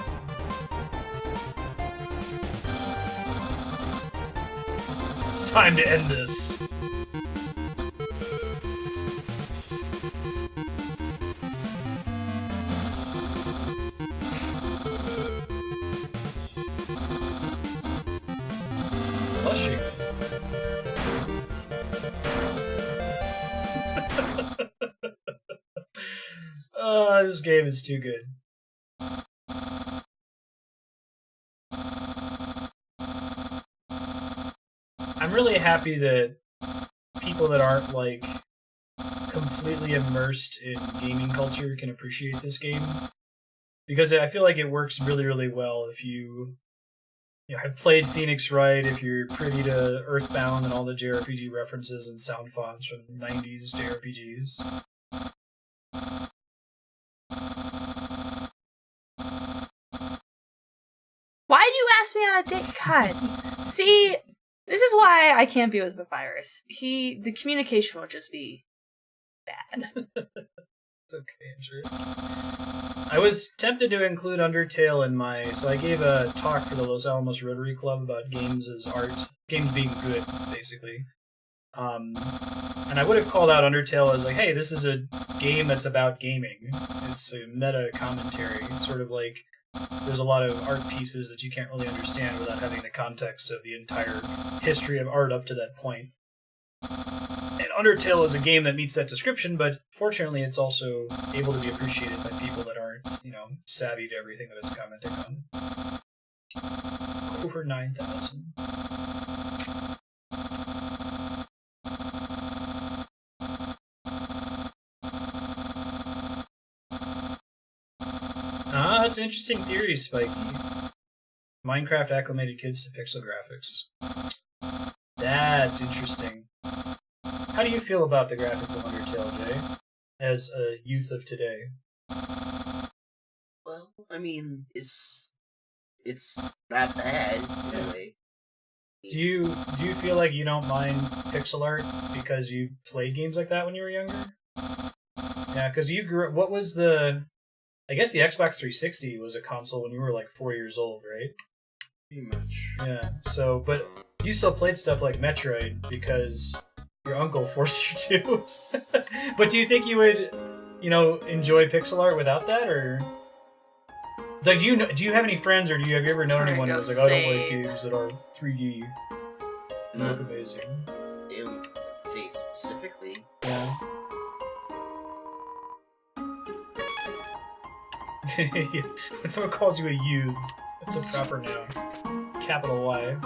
It's time to end this. Blushing. This game is too good. I'm really happy that people that aren't like completely immersed in gaming culture can appreciate this game, because I feel like it works really, really well if you have played Phoenix right, if you're privy to Earthbound and all the JRPG references and sound fonts from 90s JRPGs. Why do you ask me on a date? God. See, this is why I can't be with Papyrus. The communication will just be bad. It's okay, Andrew. I was tempted to include Undertale in so I gave a talk for the Los Alamos Rotary Club about games as art, games being good, basically. And I would have called out Undertale as like, hey, this is a game that's about gaming. It's a meta commentary. It's sort of like there's a lot of art pieces that you can't really understand without having the context of the entire history of art up to that point. And Undertale is a game that meets that description, but fortunately it's also able to be appreciated by people that aren't, savvy to everything that it's commenting on. Over 9,000. Ah, that's an interesting theory, Spiky. Minecraft acclimated kids to pixel graphics. That's interesting. How do you feel about the graphics of Undertale, Jay? As a youth of today? Well, I mean, it's that bad in a way. Do you feel like you don't mind pixel art because you played games like that when you were younger? Yeah, because you grew up. What was I guess the Xbox 360 was a console when you were like 4 years old, right? Pretty much. Yeah. So, but you still played stuff like Metroid because your uncle forced you to. But do you think you would, enjoy pixel art without that, or like do you have any friends, or have you ever known anyone who's like, I don't like games that are 3D? They look amazing. I don't say specifically. Yeah. When someone calls you a youth, that's a proper noun. Capital Y.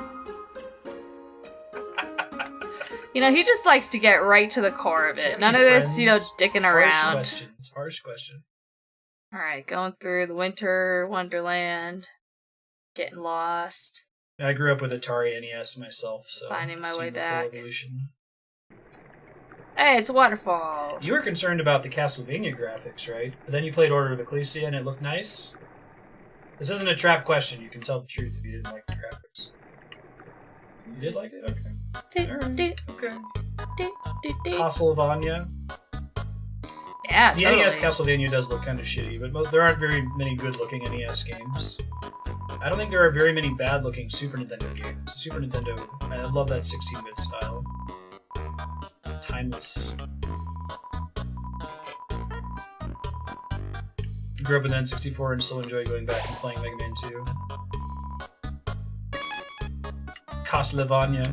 He just likes to get right to the core of it. None of this, dicking around. Harsh question. Alright, going through the winter wonderland. Getting lost. I grew up with Atari NES myself, so finding my I've way seen the back. full evolution. Hey, it's Waterfall. You were concerned about the Castlevania graphics, right? But then you played Order of Ecclesia and it looked nice? This isn't a trap question. You can tell the truth if you didn't like the graphics. You did like it? Okay. Alright. Okay. Castlevania. Yeah, Yeah, The totally. NES Castlevania does look kind of shitty, but there aren't very many good-looking NES games. I don't think there are very many bad-looking Super Nintendo games. Super Nintendo, I love that 16-bit style. Timeless. Grew up in N64 and still enjoy going back and playing Mega Man 2. Castlevania.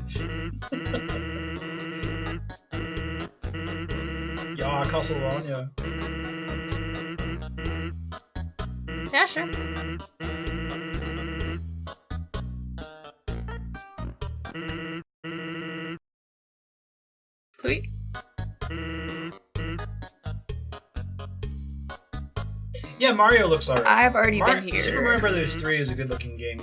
Yeah, Castlevania. Yeah, sure. Sweet. Yeah, Mario looks alright. I've already been here. Super Mario Bros. 3 is a good-looking game.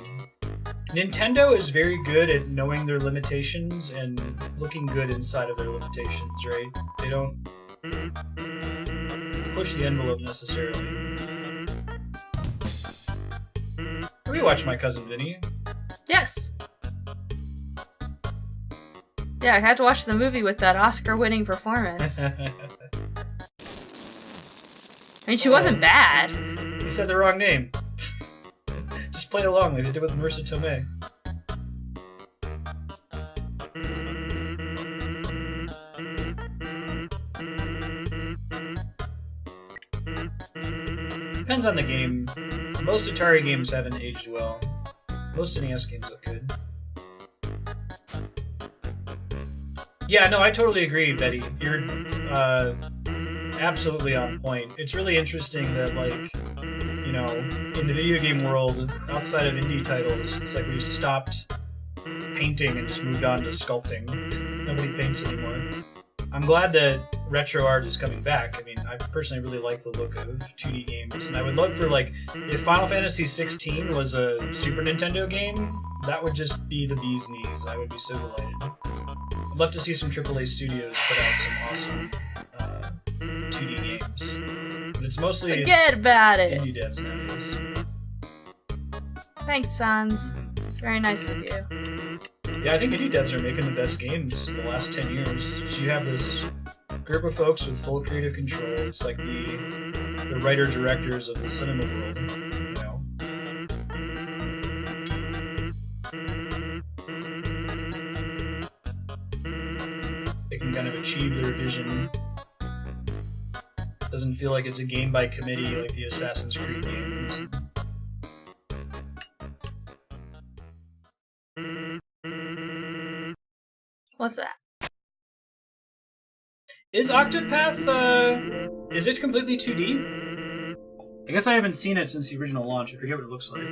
Nintendo is very good at knowing their limitations and looking good inside of their limitations, right? They don't push the envelope necessarily. We watched My Cousin Vinny. Yes. Yeah, I had to watch the movie with that Oscar-winning performance. I mean, she wasn't bad. He said the wrong name. Just play along like they did with Marissa Tomei. Depends on the game. Most Atari games haven't aged well. Most NES games look good. Yeah, no, I totally agree, Betty. You're absolutely on point. It's really interesting that, like, you know, in the video game world, outside of indie titles, it's like we've stopped painting and just moved on to sculpting. Nobody paints anymore. I'm glad that retro art is coming back. I mean, I personally really like the look of 2D games, and I would love for, like, if Final Fantasy 16 was a Super Nintendo game, that would just be the bee's knees. I would be so delighted. I'd love to see some AAA studios put out some awesome 2D games. But it's mostly Forget about it. indie devs nowadays. Thanks, Sans. It's very nice of you. Yeah, I think indie devs are making the best games in the last 10 years. So you have this group of folks with full creative control. It's like the writer-directors of the cinema world, you know? They can kind of achieve their vision. Doesn't feel like it's a game by committee like the Assassin's Creed games. What's that? Is Octopath, is it completely 2D? I guess I haven't seen it since the original launch. I forget what it looks like.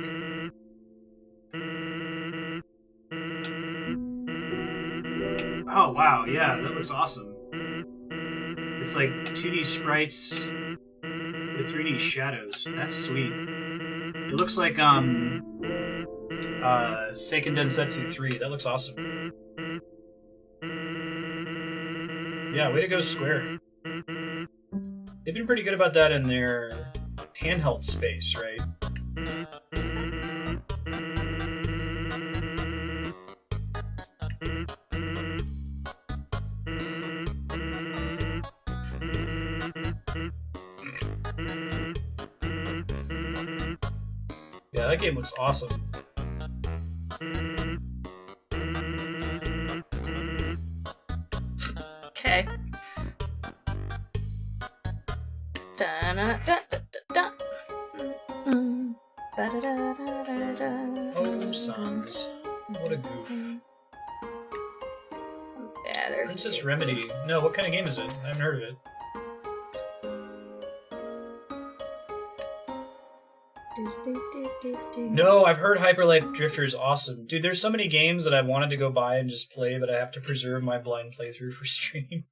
Oh, wow, yeah, that looks awesome. It's like 2D sprites with 3D shadows. That's sweet. It looks like, Seiken Densetsu 3. That looks awesome. Yeah, way to go, Square. They've been pretty good about that in their handheld space, right? Yeah, that game looks awesome. Okay. Oh, Sans. What a goof. Yeah, there's Princess Remedy. No, what kind of game is it? I haven't heard of it. No, I've heard Hyper Light Drifter is awesome. Dude, there's so many games that I've wanted to go buy and just play, but I have to preserve my blind playthrough for stream.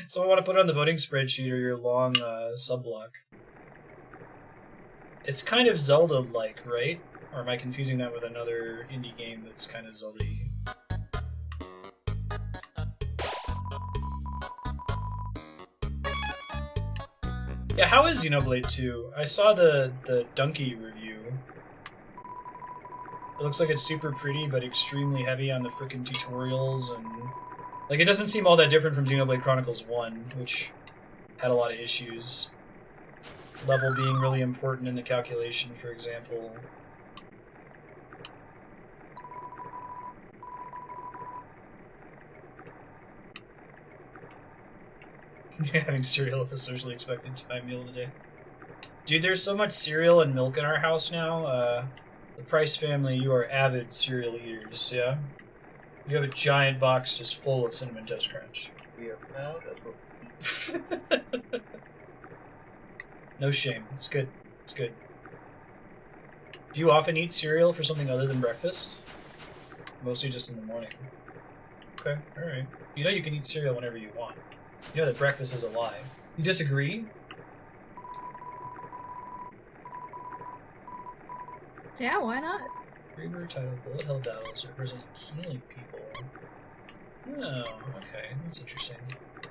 So I want to put it on the voting spreadsheet or your long sub-block. It's kind of Zelda-like, right? Or am I confusing that with another indie game that's kind of Zelda-y? Yeah, how is Xenoblade 2? I saw the Donkey review. It looks like it's super pretty, but extremely heavy on the frickin' tutorials, and... Like, it doesn't seem all that different from Xenoblade Chronicles 1, which had a lot of issues. Level being really important in the calculation, for example. Having cereal at the socially expected time meal today. Dude, there's so much cereal and milk in our house now. The Price family, you are avid cereal eaters, yeah? You have a giant box just full of Cinnamon Toast Crunch. We are proud of what we eat. No shame. It's good. It's good. Do you often eat cereal for something other than breakfast? Mostly just in the morning. Okay, alright. You know you can eat cereal whenever you want. You know that breakfast is a lie. You disagree? Yeah, why not? Dreamer title Bullet Hell Battles represent healing people. Oh, okay. That's interesting.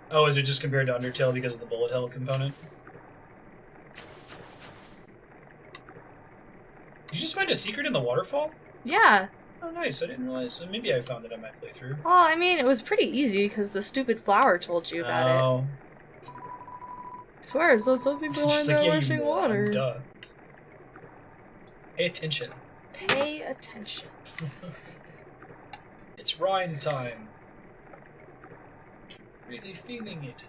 Oh, is it just compared to Undertale because of the Bullet Hell component? Did you just find a secret in the waterfall? Yeah. Oh, nice. I didn't realize. Maybe I found it on my playthrough. Well, I mean, it was pretty easy because the stupid flower told you about it. Oh. I swear, it's not something behind She's that like, yeah, rushing you water. moron, duh. Pay attention. Pay attention. It's rhyme time. Really feeling it.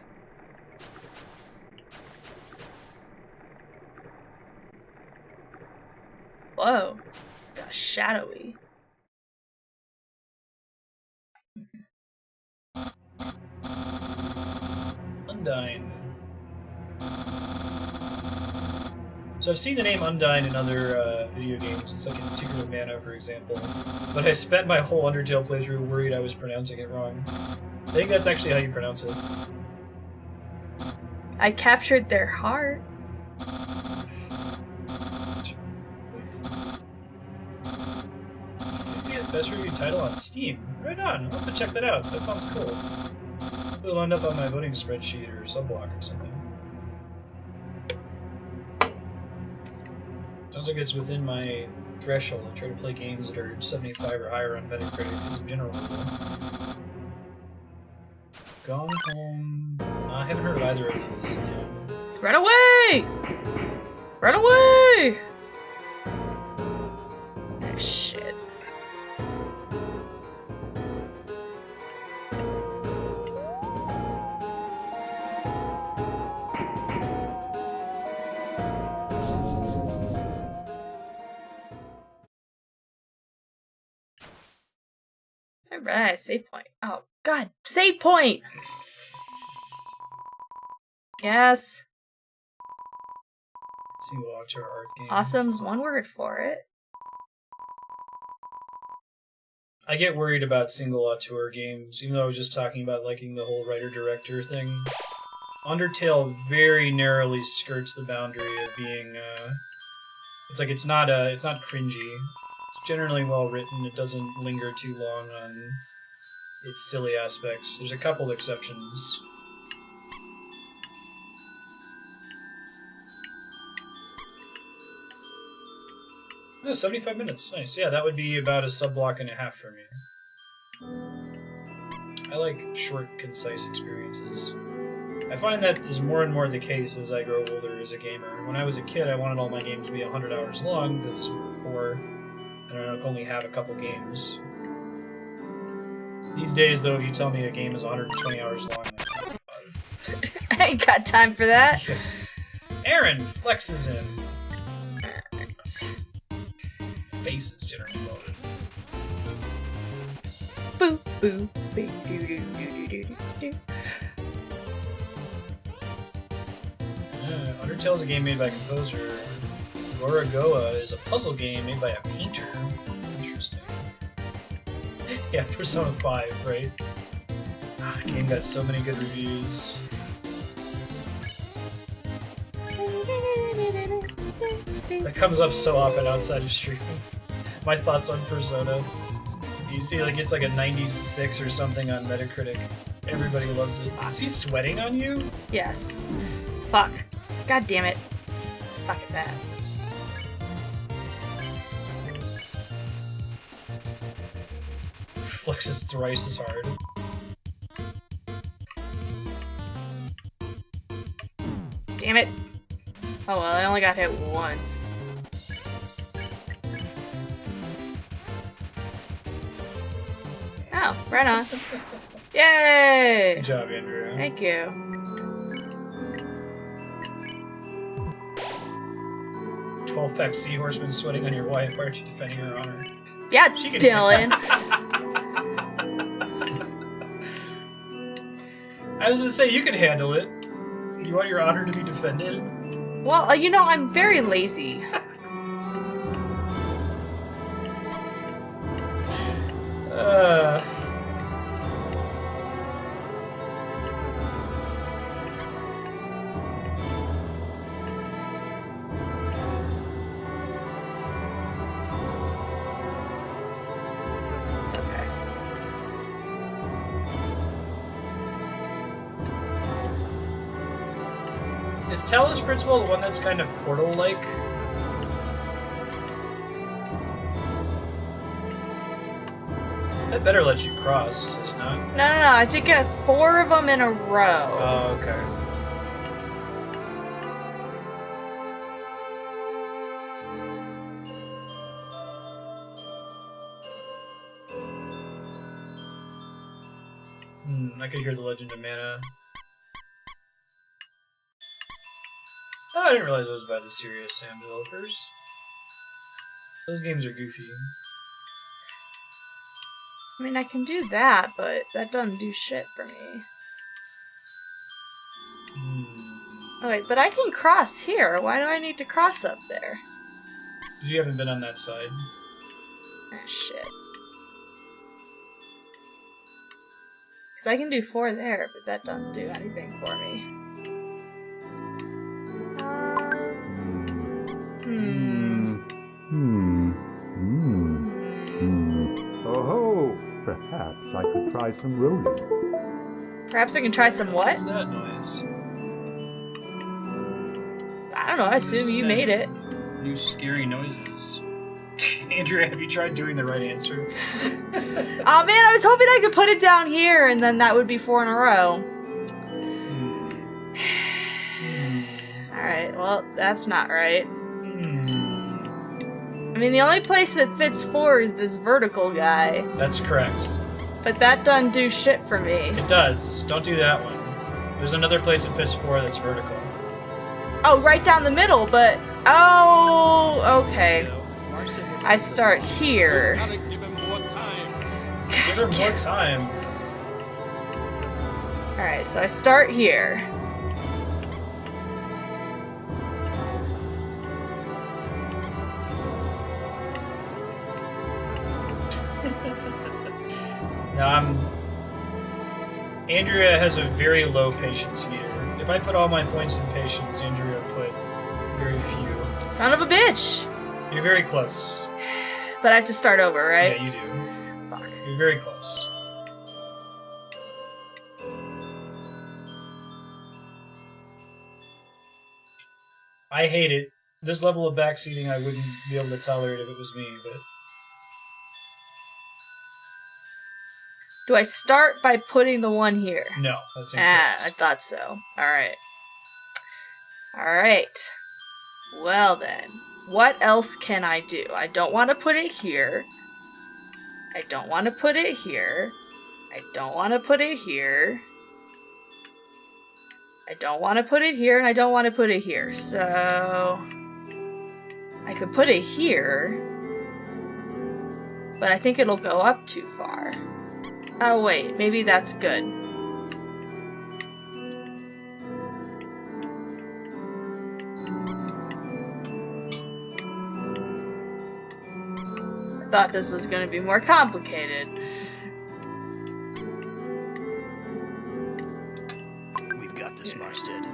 Whoa. Got shadowy. Undyne. So I've seen the name Undyne in other video games. It's like in Secret of Mana, for example. But I spent my whole Undertale playthrough worried I was pronouncing it wrong. I think that's actually how you pronounce it. I captured their heart. Best reviewed title on Steam. Right on. I'll have to check that out. That sounds cool. It'll end up on my voting spreadsheet or subblock or something. Sounds like it's within my threshold. I try to play games that are 75 or higher on Metacritic as a general rule. Gone Home. I haven't heard of either of these. Yeah. Run away! Run away! Ah, shit. Alright, save point. Oh, God, save point! Yes. Single auteur art game. Awesome's one word for it. I get worried about single auteur games, even though I was just talking about liking the whole writer-director thing. Undertale very narrowly skirts the boundary of being, it's not cringy. It's generally well written, it doesn't linger too long on its silly aspects. There's a couple exceptions. Oh, 75 minutes. Nice. Yeah, that would be about a sub-block and a half for me. I like short, concise experiences. I find that is more and more the case as I grow older as a gamer. When I was a kid, I wanted all my games to be 100 hours long because we were poor and I could only have a couple games. These days, though, if you tell me a game is 120 hours long, I ain't got time for that. Aaron flexes in. Face is generally well written. Boo, boo, boo, doo, doo, doo, doo, doo, doo. Undertale is a game made by a composer. Gorogoa is a puzzle game made by a painter. Interesting. Yeah, Persona 5, right? The game got so many good reviews. That comes up so often outside of streaming. My thoughts on Persona. You see, like, it's like a 96 or something on Metacritic. Everybody loves it. Is he sweating on you? Yes. Fuck. God damn it. Suck at that. Flexes thrice as hard. Damn it. Oh well, I only got hit once. Oh, right on. Yay! Good job, Andrew. Thank you. "12-pack seahorseman sweating on your wife. Why aren't you defending her honor?" Yeah, She can- Dylan. I was gonna say, you can handle it. You want your honor to be defended? Well, you know, I'm very lazy. Okay. Is Talos Principle the one that's kind of portal-like? That better let you cross, does it not? No, I did get 4 of them in a row. Oh, okay. I could hear the Legend of Mana. Oh, I didn't realize it was by the Serious Sam developers. Those games are goofy. I mean, I can do that, but that doesn't do shit for me. Oh wait, but I can cross here. Why do I need to cross up there? You haven't been on that side. Ah, shit. Because I can do 4 there, but that doesn't do anything for me. Oh, perhaps I could try some rolling. Perhaps I can try some what? What's that noise? I don't know, I assume you made it. New scary noises. Andrea, have you tried doing the right answer? Oh man, I was hoping I could put it down here and then that would be 4 in a row. Alright, well, that's not right. I mean, the only place that fits 4 is this vertical guy. That's correct. But that doesn't do shit for me. It does. Don't do that one. There's another place that fits 4 that's vertical. Oh, right down the middle, but... Oh, okay. I start here. Give her more time. Alright, so I start here. Now Andrea has a very low patience meter. If I put all my points in patience, Andrea put very few. Son of a bitch! You're very close. But I have to start over, right? Yeah, you do. Fuck. You're very close. I hate it. This level of backseating I wouldn't be able to tolerate if it was me, but... Do I start by putting the one here? No, that's incorrect. I thought so. Alright. Alright. Well then. What else can I do? I don't want to put it here. I don't want to put it here. I don't want to put it here. I don't want to put it here, and I don't want to put it here. So... I could put it here. But I think it'll go up too far. Oh wait, maybe that's good. I thought this was going to be more complicated. We've got this, Marstead.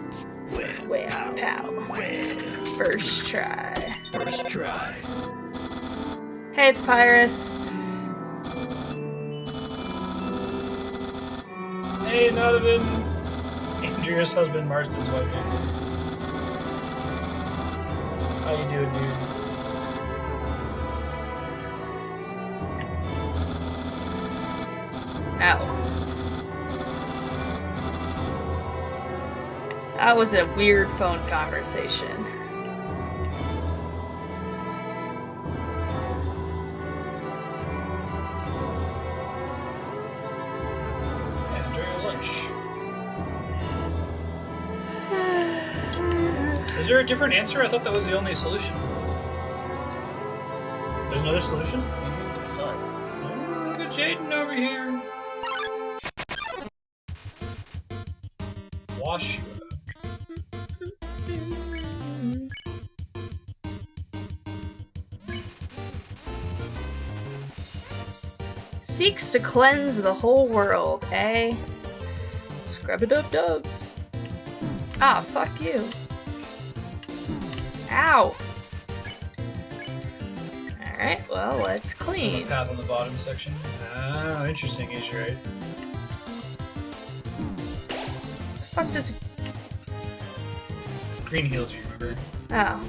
Well, pal. First try. First try. Hey, Papyrus. Hey, Nodovan. Andrea's husband, Marstead's wife. How you doing, dude? Ow. That was a weird phone conversation. Yeah, enjoy your lunch. Is there a different answer? I thought that was the only solution. There's another solution? I saw it. Oh, look at Jaden over here. Wash you up. Seeks to cleanse the whole world, eh? Scrub-a-dub-dubs. Ah, fuck you. Ow! Alright, well, let's clean. Path on the bottom section. Ah, interesting, is right. Fuck does... Green heals you, remember? Oh.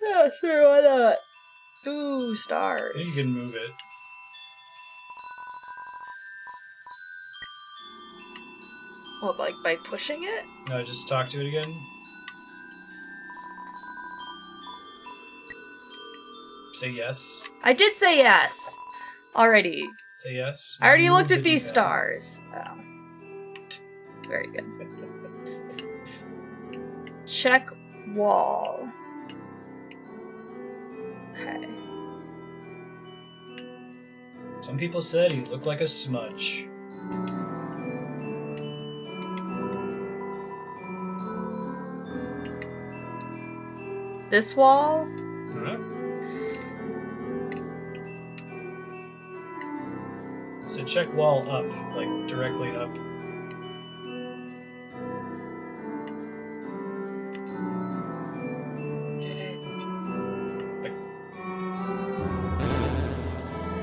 Yeah, sure, why not? Ooh, stars. You can move it. What, like by pushing it? No, just talk to it again. Say yes. I did say yes. Already. Say yes. I already You looked at did these that. stars. Oh. Very good. Check wall. Okay. Some people said he looked like a smudge. This wall? Alright. So check wall up, like directly up.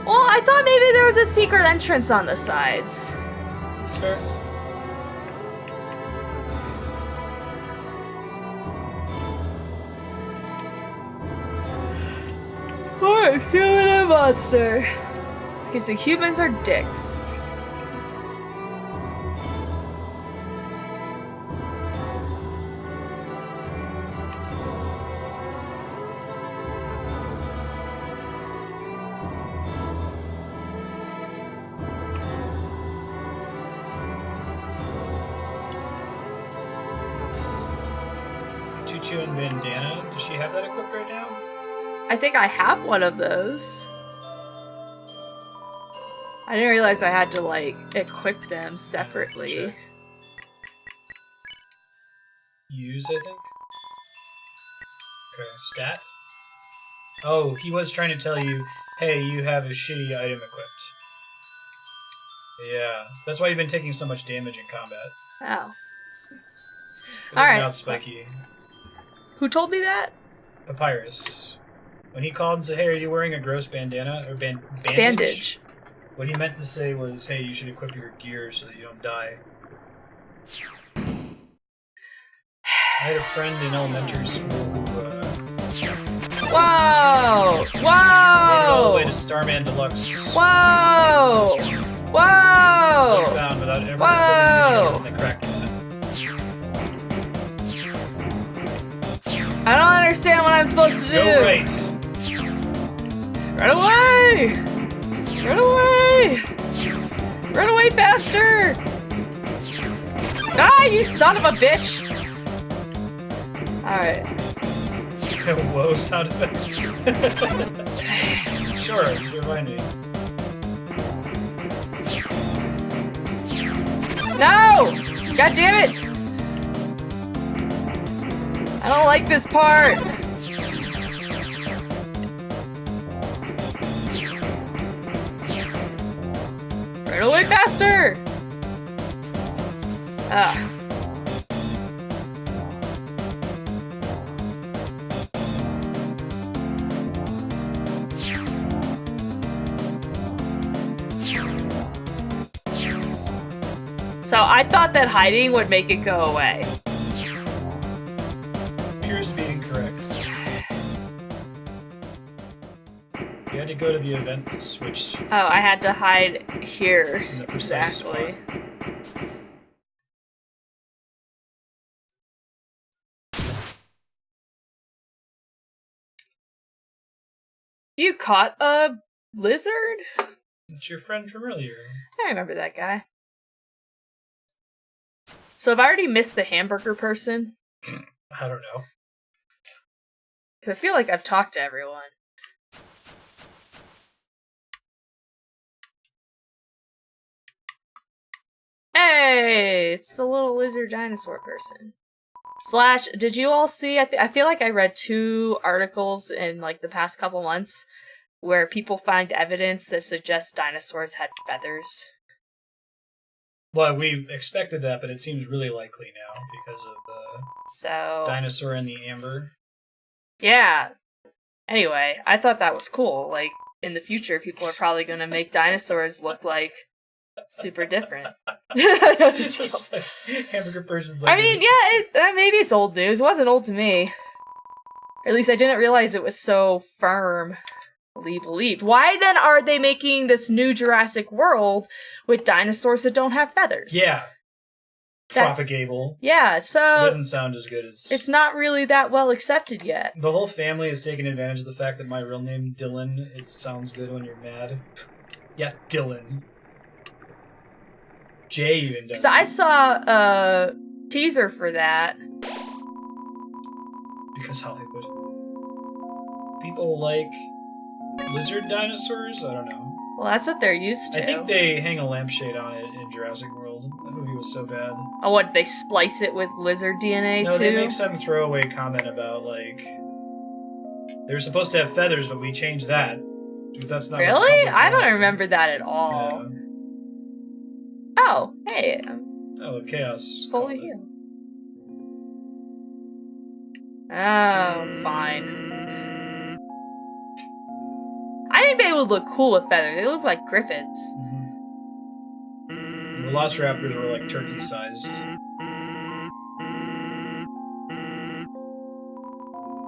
Well, I thought maybe there was a secret entrance on the sides. It's fair. Or human and monster. Because the humans are dicks. Tutu and bandana. Does she have that equipped right now? I think I have one of those. I didn't realize I had to, like, equip them separately. Check. Use, I think. Okay, stat. Oh, he was trying to tell you, hey, you have a shitty item equipped. Yeah, that's why you've been taking so much damage in combat. Oh. Good Alright. Out, Spiky. Who told me that? Papyrus. When he called and said, hey, are you wearing a gross bandana? Or bandage? Bandage. What he meant to say was, hey, you should equip your gear so that you don't die. I had a friend in elementary school who, Whoa! made it all the way Whoa! to Starman Deluxe. Whoa! Whoa! Found without ever Whoa! equipping the cracked one. I don't understand what I'm supposed to do. Go right. Run away! Run away! Run away faster! Ah, you son of a bitch! Alright. Whoa, sound effects. Sure, just remind me. No! God damn it! I don't like this part! Run away faster! Ah. So I thought that hiding would make it go away. Appears to be incorrect. You had to go to the event switch Oh, I had to hide here. in the precise Exactly. spot. You caught a lizard? It's your friend from earlier. I remember that guy. So have I already missed the hamburger person? I don't know. Because I feel like I've talked to everyone. Hey! It's the little lizard dinosaur person. Slash, did you all see? I feel like I read 2 articles in like the past couple months where people find evidence that suggests dinosaurs had feathers. Well, we expected that, but it seems really likely now because of the So, dinosaur and the amber. yeah. Anyway, I thought that was cool. Like, in the future, people are probably going to make dinosaurs look like super different. Just like, hamburger person's like. I mean, yeah, maybe it's old news. It wasn't old to me. Or at least I didn't realize it was so firm. Believed. Why then are they making this new Jurassic World with dinosaurs that don't have feathers? Yeah. That's- Propagable. Yeah, It so doesn't sound as good as. it's not really that well accepted yet. The whole family is taking advantage of the fact that my real name, Dylan, it sounds good when you're mad. Yeah, Dylan. Jay even does. So I saw a teaser for that. Because Hollywood. People like lizard dinosaurs? I don't know. Well, that's what they're used to. I think they hang a lampshade on it in Jurassic World. That movie was so bad. Oh, what, they splice it with lizard DNA No, too? they make some throwaway comment about, like, they're supposed to have feathers, but we changed that. But that's not what the Really? public I don't wanted. remember that at all. Yeah. Oh, hey, I'm Oh, chaos. fully called it. healed. Oh, fine. I think they would look cool with feathers. They look like griffins. The Velociraptors were like turkey-sized.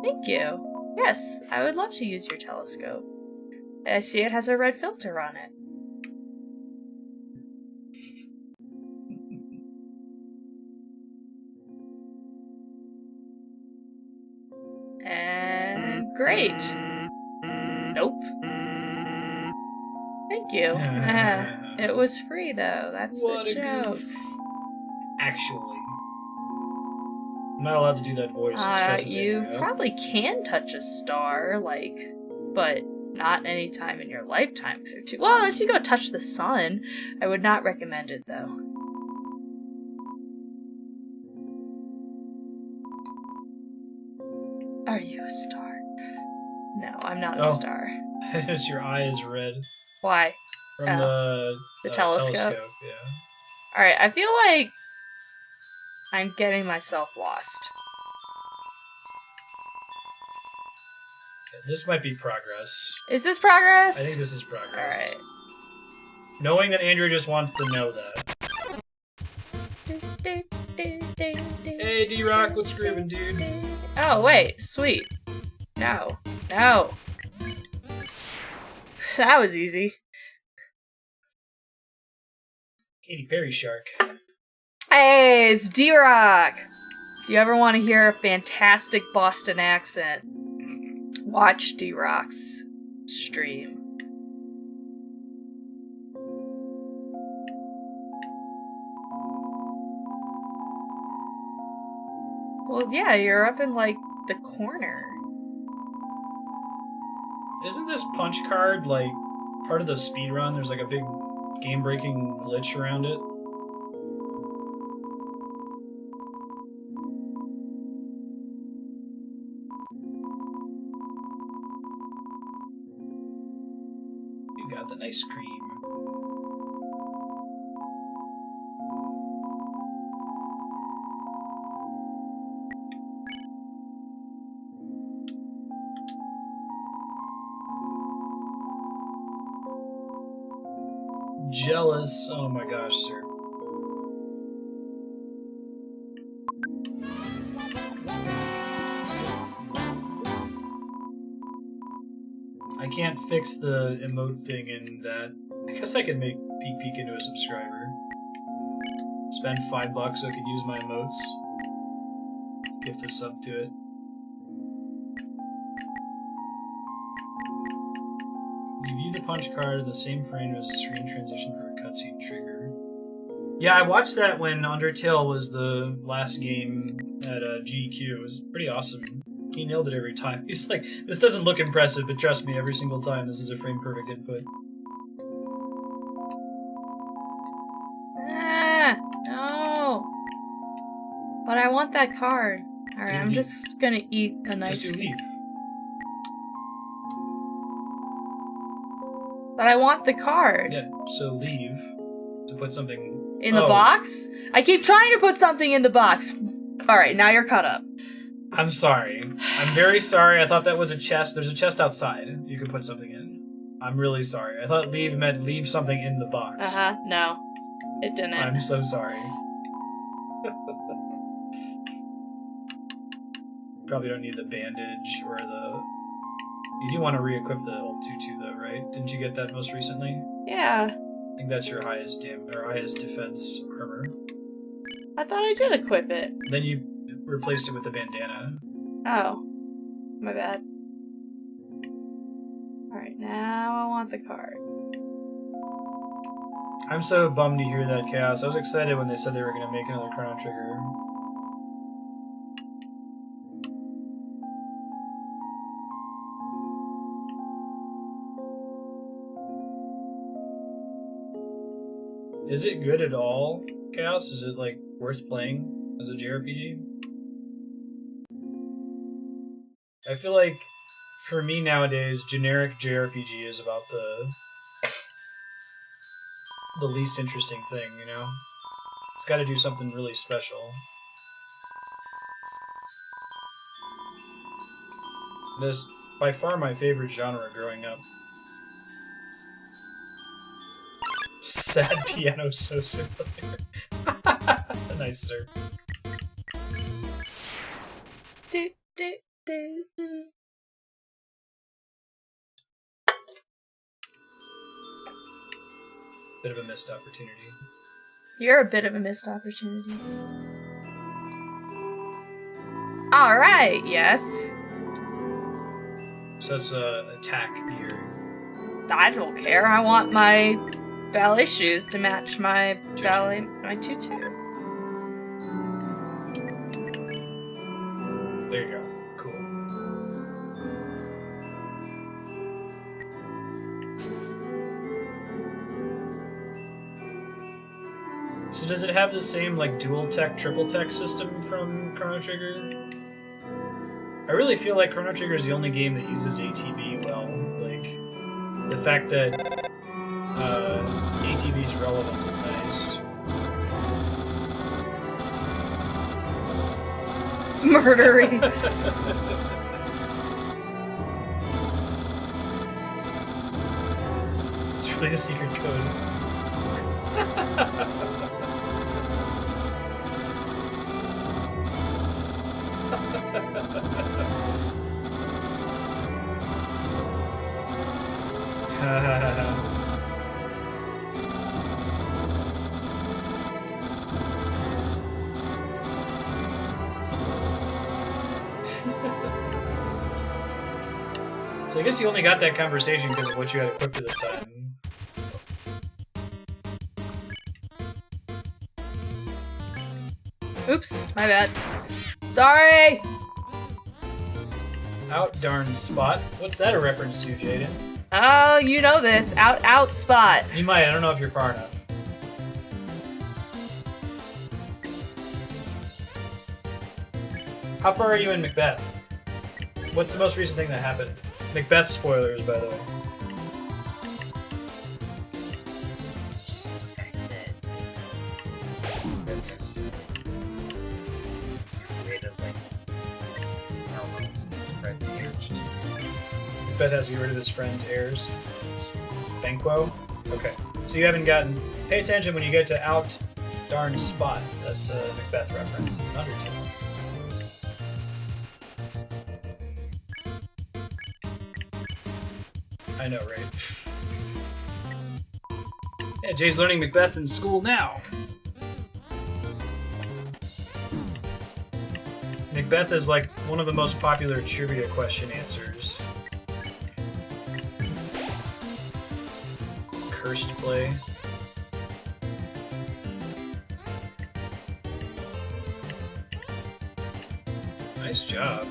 Thank you. Yes, I would love to use your telescope. I see it has a red filter on it. And great. Nope. Thank you. It was free though. That's What the a joke. goof. Actually. I'm not allowed to do that voice. It stresses You Andrew out. probably can touch a star, like, but not any time in your lifetime. 'Cause they're too well, unless you go touch the sun. I would not recommend it though. Are you a star? No, I'm not a Oh. star. As your eye is red Why? from Oh. the The telescope? Yeah. Alright, I feel like I'm getting myself lost. This might be progress. Is this progress? I think this is progress. Alright. Knowing that Andrew just wants to know that. Hey, D-Rock, what's grooving, dude? Oh, wait, sweet. No. No. That was easy. Katy Perry shark. Hey, it's D-Rock! If you ever want to hear a fantastic Boston accent, watch D-Rock's stream. Well, yeah, you're up in, like, the corner. Isn't this punch card, like, part of the speed run? There's, like, a big game-breaking glitch around it. You got the ice cream. Jealous. Oh my gosh, sir. I can't fix the emote thing in that. I guess I could make Peek into a subscriber. Spend $5 so I could use my emotes. Gift a sub to it. You view the punch card in the same frame as a screen transition for a cutscene trigger. Yeah, I watched that when Undertale was the last game at GQ. It was pretty awesome. He nailed it every time. He's like, this doesn't look impressive, but trust me, every single time this is a frame perfect input. Ah, no. But I want that card. Alright, I'm just gonna eat a nice... Just do leaf. But I want the card. Yeah, so leave to put something... In the box? I keep trying to put something in the box. Alright, now you're caught up. I'm sorry. I'm very sorry. I thought that was a chest. There's a chest outside you could put something in. I'm really sorry. I thought leave meant leave something in the box. Uh-huh, no. It didn't. I'm so sorry. Probably don't need the bandage or the... You do want to re-equip the old tutu though, right? Didn't you get that most recently? Yeah. I think that's your highest highest defense armor. I thought I did equip it. Then you replaced it with the bandana. Oh. My bad. Alright, now I want the card. I'm so bummed to hear that, Chaos. I was excited when they said they were going to make another Chrono Trigger. Is it good at all, Chaos? Is it, like, worth playing as a JRPG? I feel like, for me nowadays, generic JRPG is about the least interesting thing, you know? It's gotta do something really special. This, by far, my favorite genre growing up. Sad piano so simple. Nice, sir. Do, do, do. Bit of a missed opportunity. You're a bit of a missed opportunity. Alright, yes. So it's attack gear. I don't care. I want my ballet shoes to match my my tutu. There you go. Cool. So does it have the same like dual tech, triple tech system from Chrono Trigger? I really feel like Chrono Trigger is the only game that uses ATB well. Like the fact that ATB is relevant is nice. Murdering. It's really a secret code. So I guess you only got that conversation because of what you had equipped at the time. Oops, my bad. Sorry! Out darn spot. What's that a reference to, Jaden? Oh, you know this. Out spot. You might, I don't know if you're far enough. How far are you in Macbeth? What's the most recent thing that happened? Macbeth spoilers, by the way. Just the fact that Goodness created like this, I don't know, his friend's ears. Macbeth has to get rid of his friend's heirs. Banquo? Okay. So you haven't gotten... Pay attention when you get to out darn spot. That's a Macbeth reference. Undertale. I know, right? Yeah, Jay's learning Macbeth in school now. Macbeth is like one of the most popular trivia question answers. Cursed play. Nice job.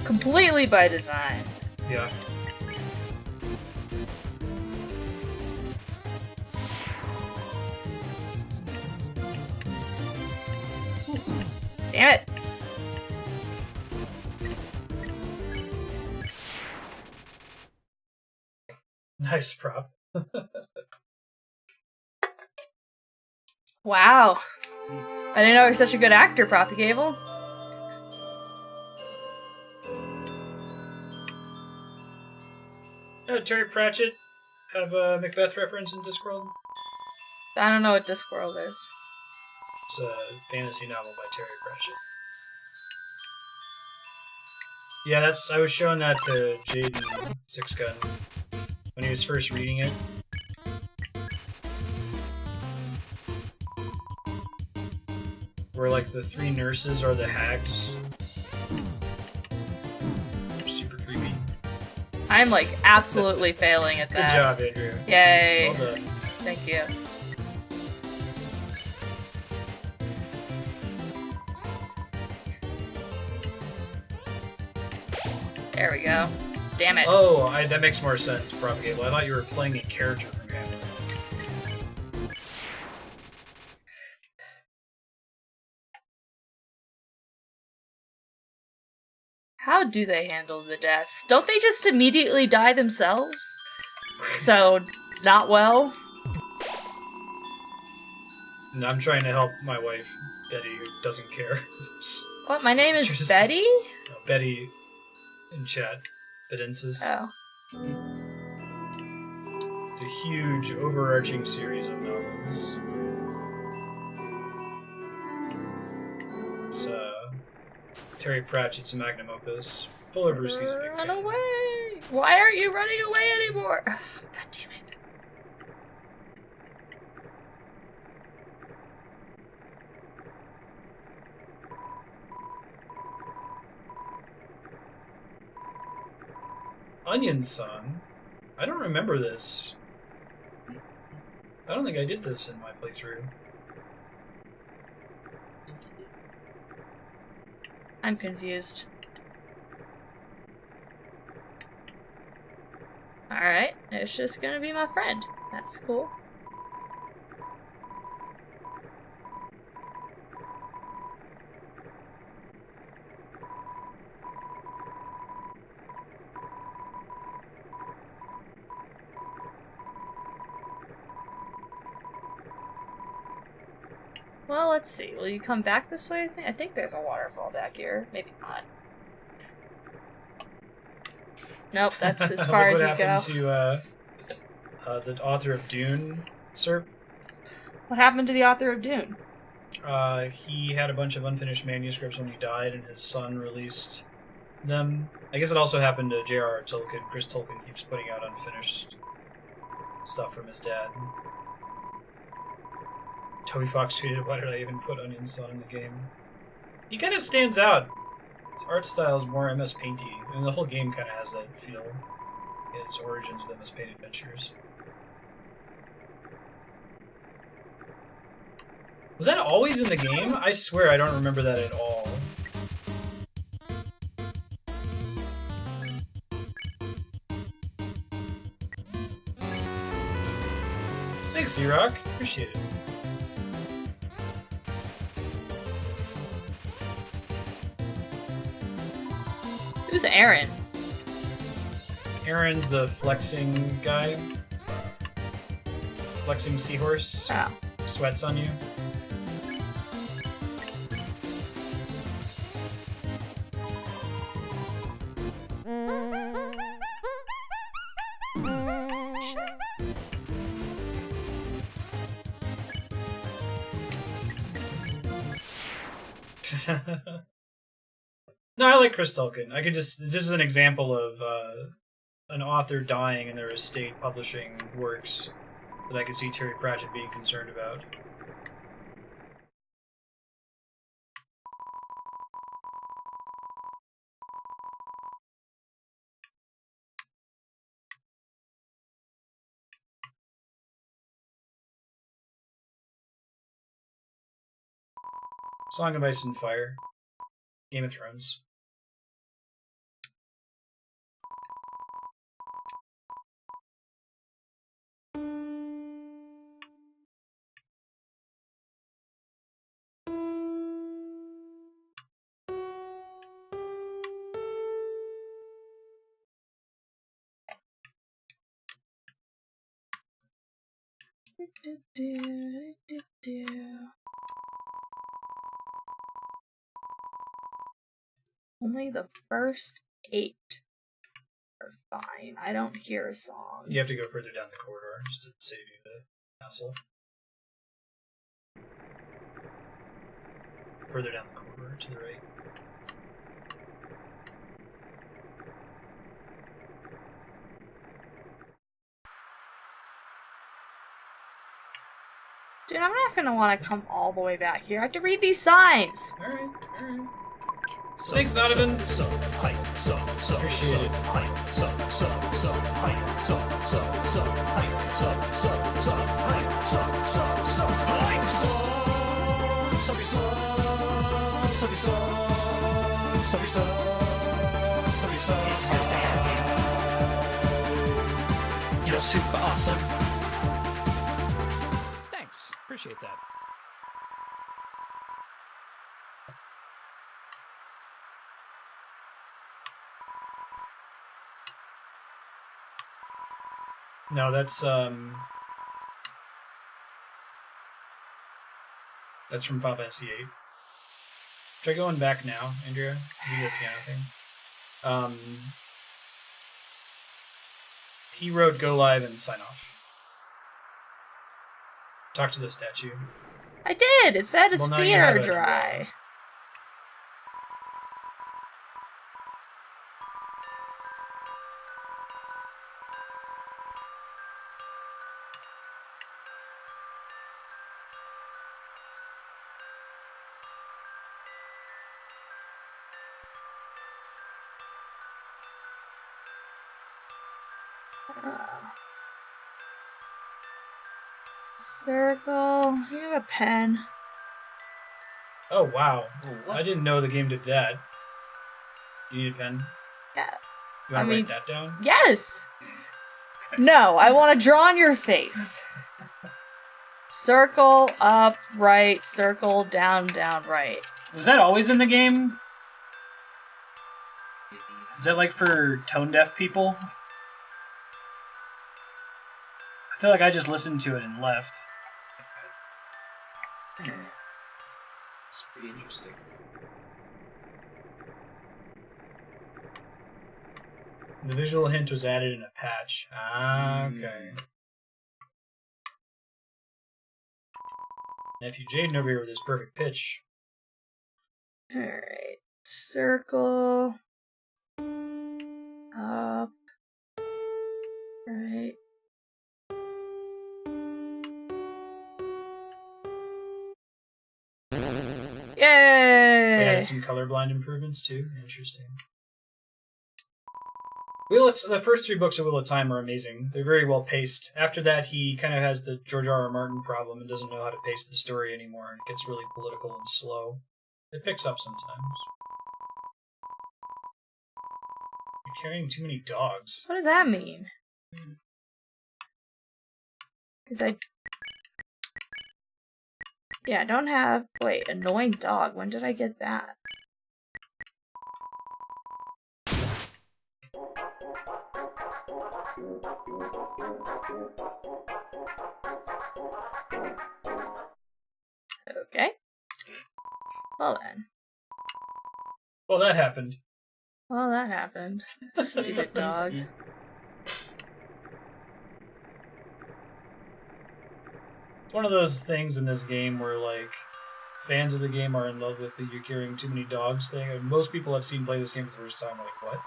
Completely by design. Yeah. Damn it. Nice prop. Wow. I didn't know you were such a good actor, Proppy Gable. Terry Pratchett have a Macbeth reference in Discworld. I don't know what Discworld is. It's a fantasy novel by Terry Pratchett. Yeah, I was showing that to Jaden Six Gun when he was first reading it. Where like the three nurses are the hags. Super creepy. I'm like absolutely failing at Good that. job, Andrew. Yay. Well done. Thank you. There we go. Damn it. Oh, that makes more sense, Propagable. I thought you were playing a character from Gauntlet. How do they handle the deaths? Don't they just immediately die themselves? So, not well? And I'm trying to help my wife, Betty, who doesn't care. What, my name is Just- Betty? No, Betty in chat. Bedensis. Oh. It's a huge, overarching series of novels. It's, Terry Pratchett's a magnum opus. Polar Brewski's a big Run fan. away! Why aren't you running away anymore? God damn it. Onionsan? I don't remember this. I don't think I did this in my playthrough. I'm confused. Alright, it's just gonna be my friend. That's cool. Well, let's see. Will you come back this way? I think there's a waterfall back here. Maybe not. Nope, that's as far as Look you what go. happened to the author of Dune, Sir. What happened to the author of Dune? He had a bunch of unfinished manuscripts when he died, and his son released them. I guess it also happened to J.R.R. Tolkien. Chris Tolkien keeps putting out unfinished stuff from his dad. Toby Fox tweeted, "Why did I even put Onionsan in the game?" He kind of stands out. His art style is more MS Painty, and the whole game kind of has that feel. Its origins with MS Paint Adventures. Was that always in the game? I swear I don't remember that at all. Thanks, Z-Rock. Appreciate it. Who's Aaron? Aaron's the flexing guy. Flexing seahorse. Oh. Sweats on you. No, I like Chris Tolkien. I could just is an example of an author dying in their estate publishing works that I could see Terry Pratchett being concerned about. Song of Ice and Fire. Game of Thrones. Only the first 8 are fine. I don't hear a song. You have to go further down the corridor just to save you the hassle. Further down the corridor to the right. Dude, I'm not gonna want to come all the way back here. I have to read these signs. Alright. Thanks, Donovan. Appreciate it. You're super awesome. Thanks. Appreciate that. No, that's from Final Fantasy VIII. Try going back now, Andrea. Do the piano thing. He wrote go live and sign off. Talk to the statue. I did. It said its Well, now you feet have are it. dry. Circle. You have a pen. Oh, wow. What? I didn't know the game did that. You need a pen? Yeah. You want I to mean- write that down? Yes. No, I want to draw on your face. Circle up, right. Circle down, down, right. Was that always in the game? Is that like for tone deaf people? I feel like I just listened to it and left. It's pretty interesting. The visual hint was added in a patch. Ah, okay. Nephew Jaden over here with his perfect pitch. Alright. Circle. Up. Right. They Yay! added some colorblind improvements too. Interesting. The first 3 books of Wheel of Time are amazing. They're very well paced. After that, he kind of has the George R. R. Martin problem and doesn't know how to pace the story anymore, and it gets really political and slow. It picks up sometimes. You're carrying too many dogs. What does that mean? Because I don't have... Wait, annoying dog. When did I get that? Okay. Well then. Well, that happened. Well, that happened. Stupid dog. It's one of those things in this game where, like, fans of the game are in love with the "you're carrying too many dogs" thing. And most people I've seen play this game for the first time are like, what?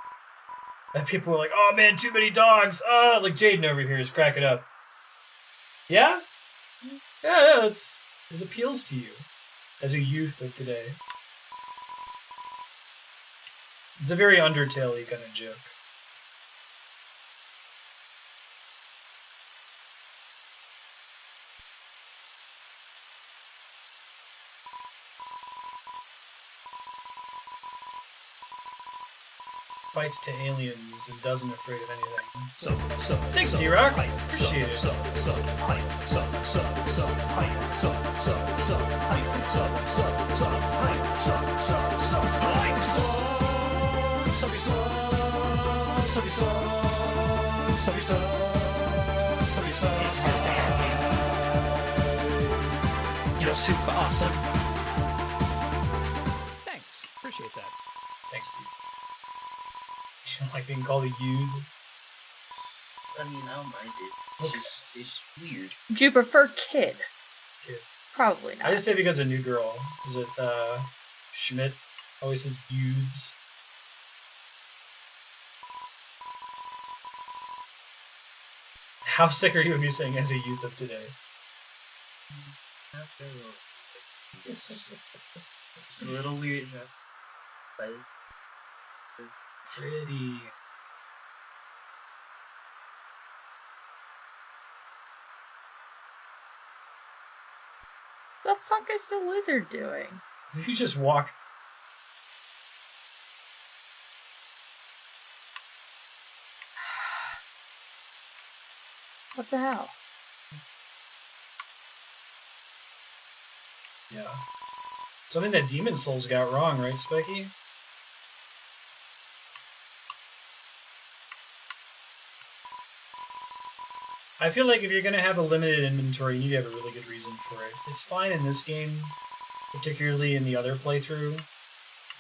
And people were like, "Oh man, too many dogs!" Like Jaden over here is cracking up. Yeah, yeah, it appeals to you as a youth of today. It's a very Undertale-y kind of joke. Fights to aliens and doesn't afraid of anything. Thanks, D-Rock. Appreciate it. You're super awesome. Thanks. Appreciate that. Thanks, dude. You don't like being called a youth? I mean, I don't mind it. It's weird. Do you prefer kid? Kid. Probably not. I just say because a new girl. Is it Schmidt always says youths. How sick are you of me saying as a youth of today? It's a little weird, but Pretty. The fuck is the wizard doing? You just walk. What the hell? Yeah. Something that Demon Souls got wrong, right, Specky? I feel like if you're going to have a limited inventory, you need to have a really good reason for it. It's fine in this game, particularly in the other playthrough.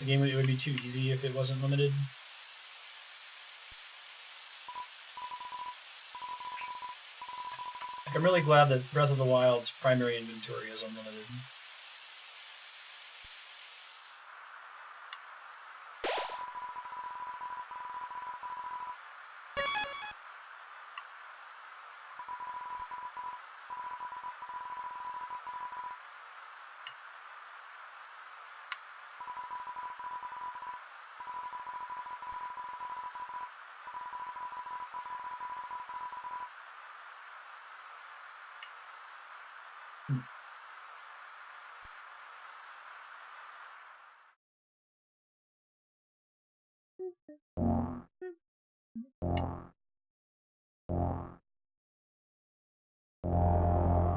The game, it would be too easy if it wasn't limited. Like, I'm really glad that Breath of the Wild's primary inventory is unlimited.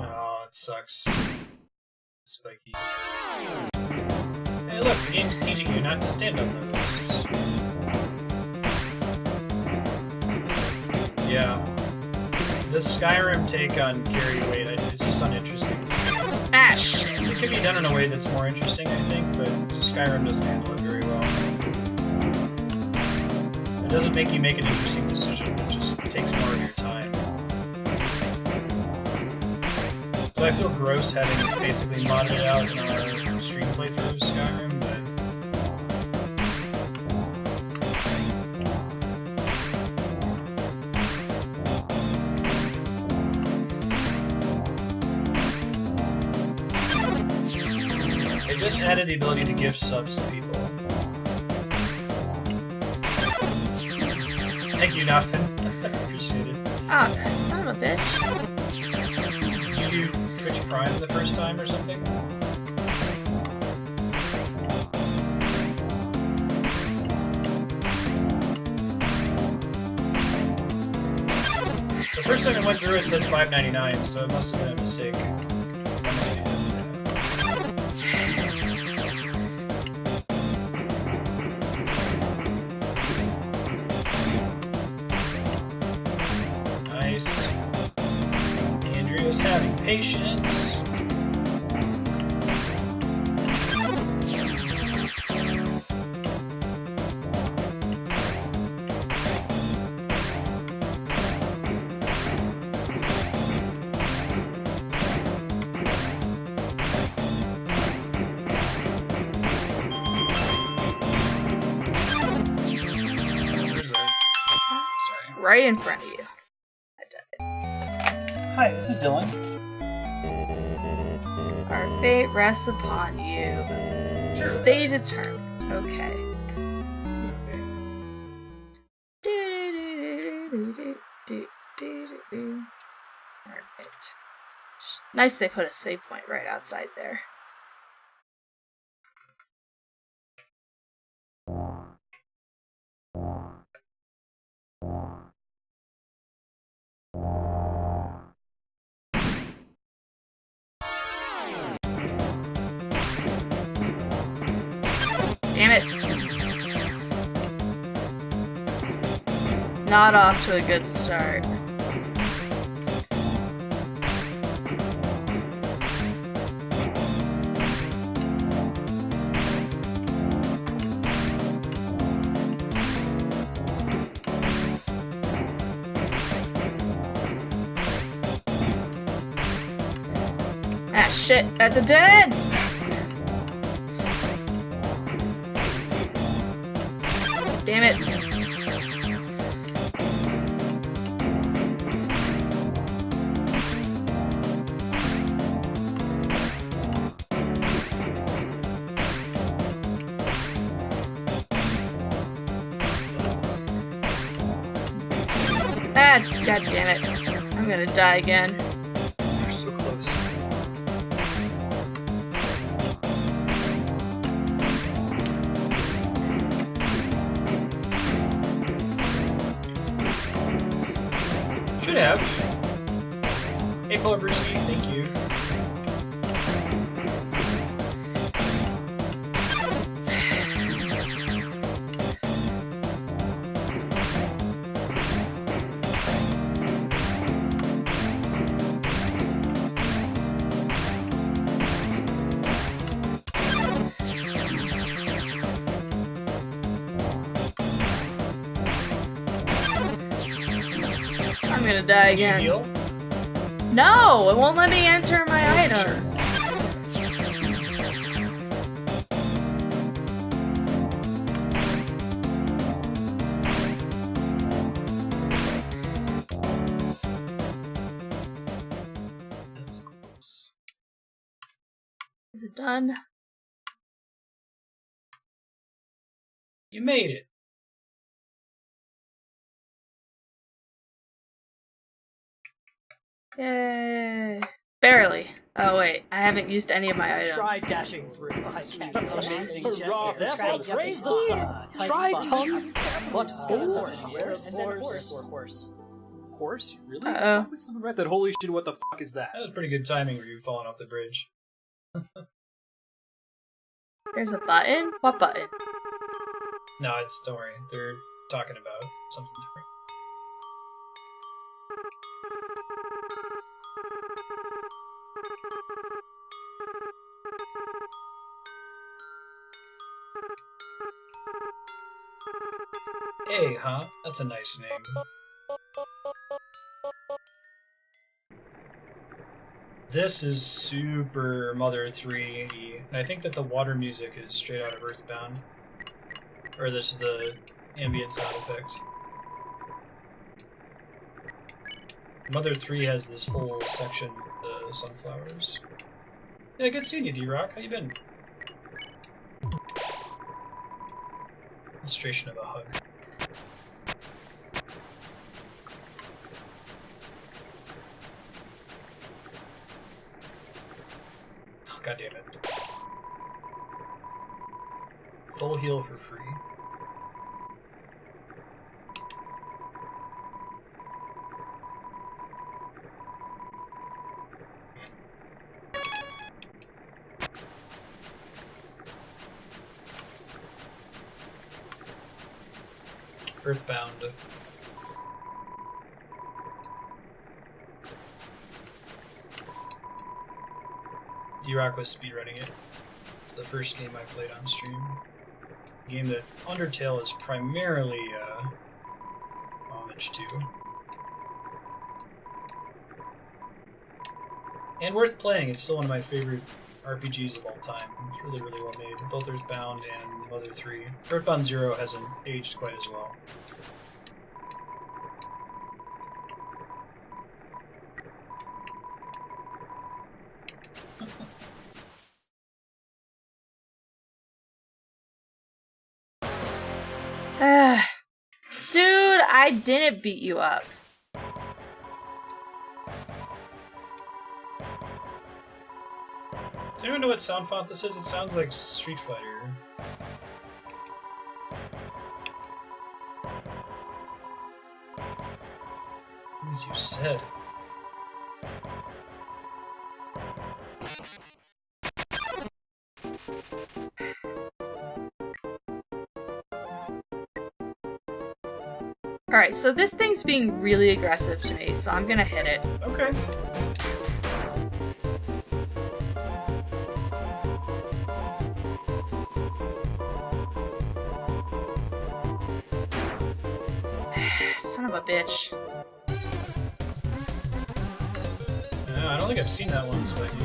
Oh, it sucks. Spiky. Hey, look, the game's teaching you not to stand on those. Yeah. The Skyrim take on carry weight, it's just uninteresting. Ash! It could be done in a way that's more interesting, I think, but Skyrim doesn't handle it very well. It doesn't make you make an interesting decision, it just takes more of your time. So I feel gross having basically modded it out in our stream playthrough of Skyrim, but... They just added the ability to gift subs to people. Thank you, Notfin. Appreciate it. Oh, son of a bitch. Did you Twitch Prime the first time or something? The first time it went through, it said $5.99, so it must have been a mistake. That must be it. Nice. Andrea's having patience. Where's that? right in front of you. Hi, this is Dylan. Our fate rests upon you. Stay determined. Okay. Alright. Nice they put a save point right outside there. Damn it. Not off to a good start. Ah, shit, that's a dead end! Damn it. Ah, god damn it. I'm gonna die again. You're so close. Should have. Hey, Papyrus, thank you. I'm gonna die again. Heal? No! It won't let me enter my items. That was close. Is it done? You made it. Yay. Barely. Oh wait, I haven't used any of my items. Try dashing through the amazing Hurrah, gesture. try Praise the sun. Try tongues, but horse. Horse? Really? Uh-oh. Why would someone write that? Holy shit, what the fuck is that? That was pretty good timing where you've fallen off the bridge. There's a button? What button? No, don't worry. They're talking about something different. A, huh? That's a nice name. This is super Mother 3, and I think that the water music is straight out of Earthbound. Or this is the ambient sound effect. Mother 3 has this whole section with the sunflowers. Yeah, good seeing you, D-Rock. How you been? Illustration of a hug. Oh, God damn it. Full heal for free. Earthbound. D-Rock was speedrunning it. It's the first game I played on stream. A game that Undertale is primarily homage to. And worth playing, it's still one of my favorite RPGs of all time. It's really, really well made. Both Earthbound and Mother 3. Earthbound 0 hasn't aged quite as well. I didn't beat you up. Do anyone know what sound font this is? It sounds like Street Fighter. As you said. Alright, so this thing's being really aggressive to me, so I'm gonna hit it. Okay. Son of a bitch. I don't think I've seen that one, Spiky.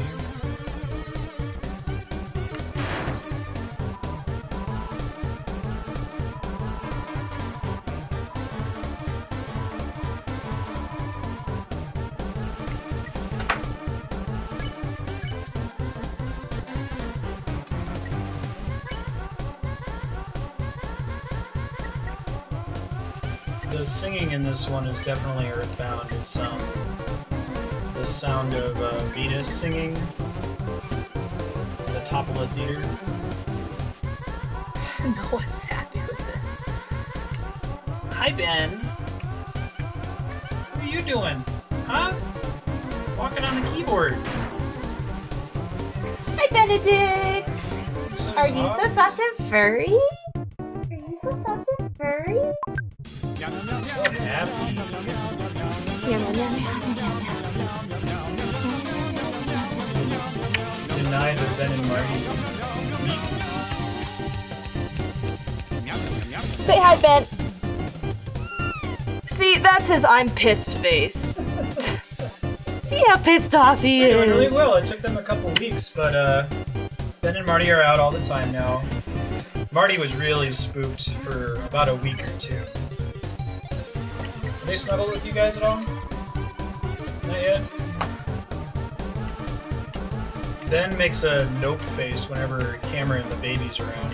The singing in this one is definitely earthbound. It's the sound of Venus singing at the top of the theater. No one's happy with this. Hi, Ben. What are you doing? Huh? Walking on the keyboard. Hi, Benedict! So Are you so soft and furry? Are you so soft and furry? So happy. Deny the Ben and Marty weeks. Say hi, Ben. See, that's his I'm pissed face. See how pissed off he They're doing really is. well. It took them a couple weeks, but Ben and Marty are out all the time now. Marty was really spooked for about a week or two. Have they snuggled with you guys at all? Not yet? Ben makes a nope face whenever Cameron and the baby's around.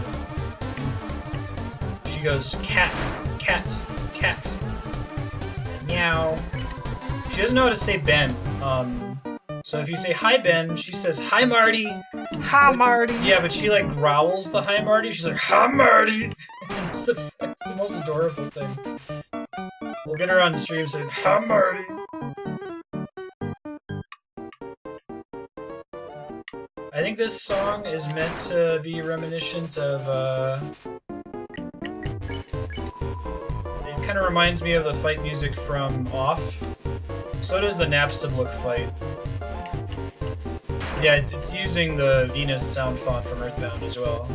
She goes, cat, cat, cat. And meow. She doesn't know how to say Ben. So if you say hi Ben, she says hi Marty. Hi, Marty. Yeah, but she like growls the hi Marty. She's like, hi Marty. It's the most adorable thing. We'll get her on stream saying, hi Marty. I think this song is meant to be reminiscent of, it kind of reminds me of the fight music from Off. So does the Napstablook fight. Yeah, it's using the Venus sound font from Earthbound as well.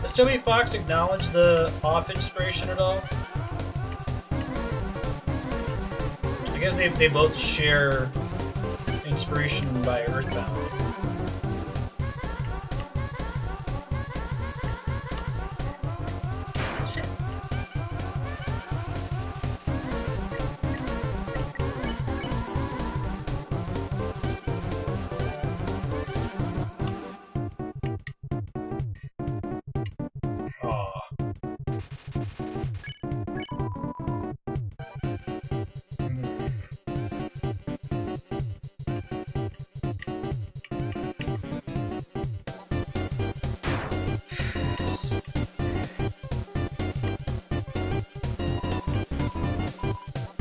Does Toby Fox acknowledge the Off inspiration at all? I guess they both share inspiration by Earthbound. Shit. Aw.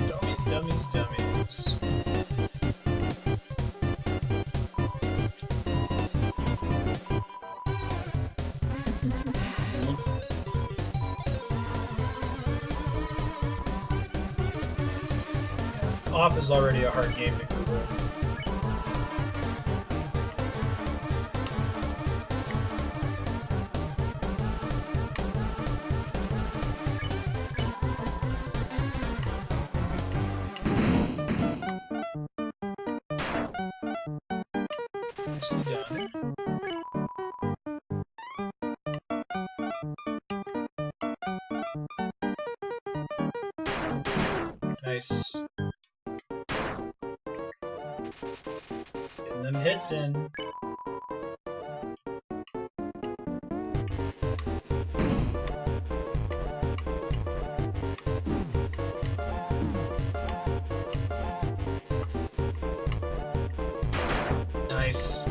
Dummies, dummies, dummies. Off is already a hard game to Google. Nicely done. Nice. Getting them hits in. Nice. I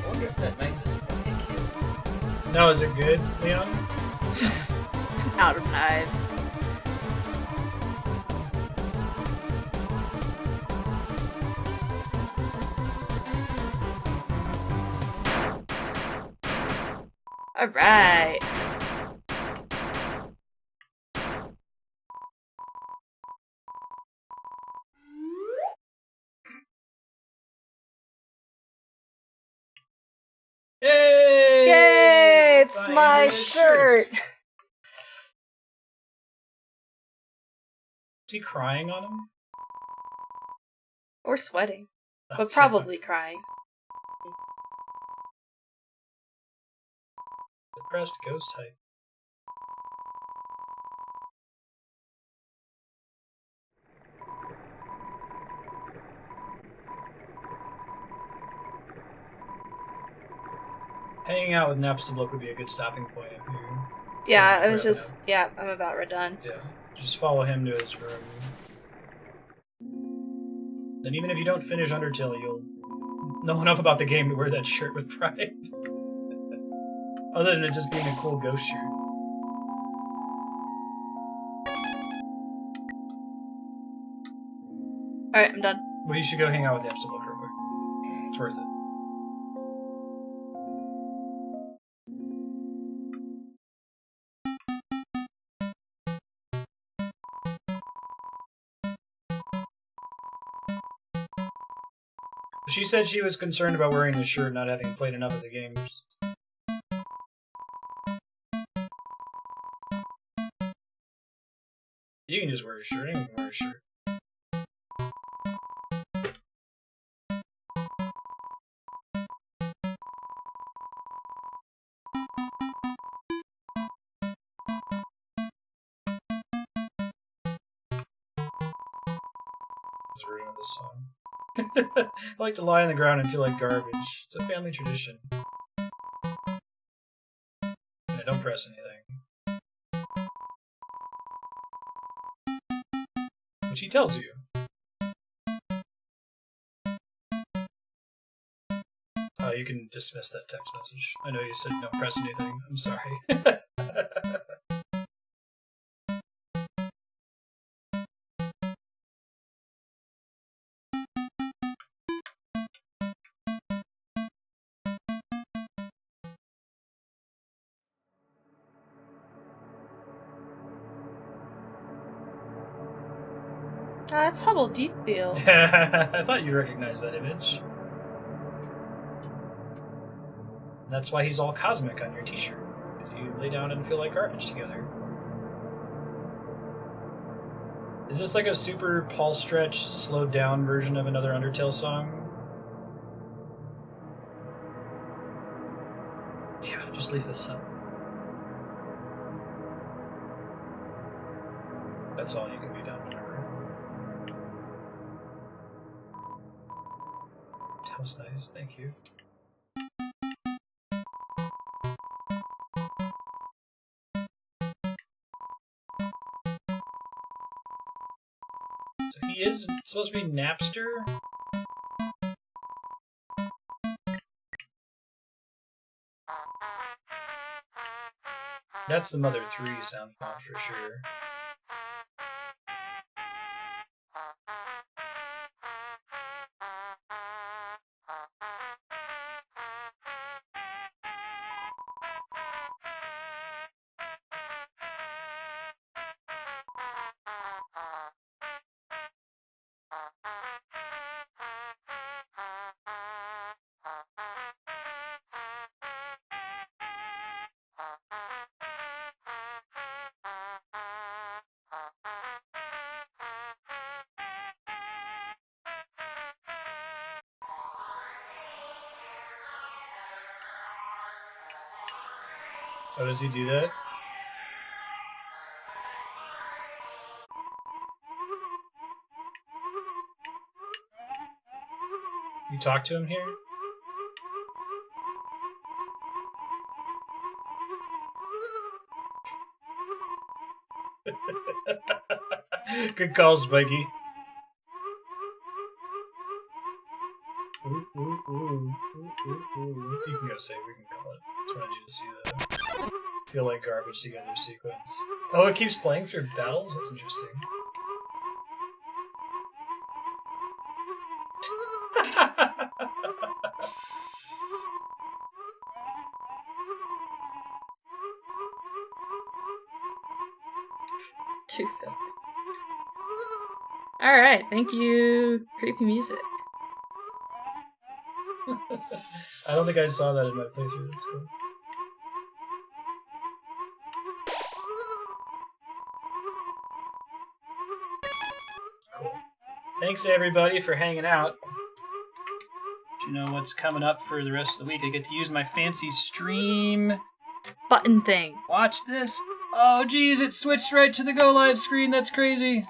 wonder if that knife is broken. No, is it good, Leon? Out of knives. Alright. Yay! Yay! It's Finally my a shirt! Is he crying on him? Or sweating. But Okay. probably crying. Depressed ghost type. Hanging out with Napstablook would be a good stopping point if you... Yeah, I wrap was it just... up. Yeah, I'm about done. Yeah, just follow him to his room. And even if you don't finish Undertale, you'll know enough about the game to wear that shirt with pride. Other than it just being a cool ghost shirt. Alright, I'm done. Well, you should go hang out with Napstablook real quick. It's worth it. She said she was concerned about wearing the shirt, not having played enough of the games. You can just wear a shirt. Anyone can wear a shirt. This version of this song. I like to lie on the ground and feel like garbage. It's a family tradition. And I don't press anything. Which he tells you. You can dismiss that text message. I know you said don't press anything. I'm sorry. That's Hubble Deepfield. I thought you recognized that image. That's why he's all cosmic on your t-shirt. Because you lay down and feel like garbage together. Is this like a super Paul Stretch, slowed down version of another Undertale song? Yeah, just leave this up. That's all you can be done, whatever. That was nice, thank you. So he is supposed to be Napster? That's the Mother 3 sound font for sure. Oh, does he do that? You talk to him here? Good call, Spiky. Ooh, ooh, ooh, ooh, ooh, ooh. You can go save, we can call it. Just wanted you to see that. Feel like garbage together sequence. Oh, it keeps playing through battles? That's interesting. Too filthy. Alright, thank you, creepy music. I don't think I saw that in my playthrough. That's cool. Cool. Thanks everybody for hanging out. Do you know what's coming up for the rest of the week? I get to use my fancy stream Button thing. Watch this. Oh geez, it switched right to the go live screen. That's crazy.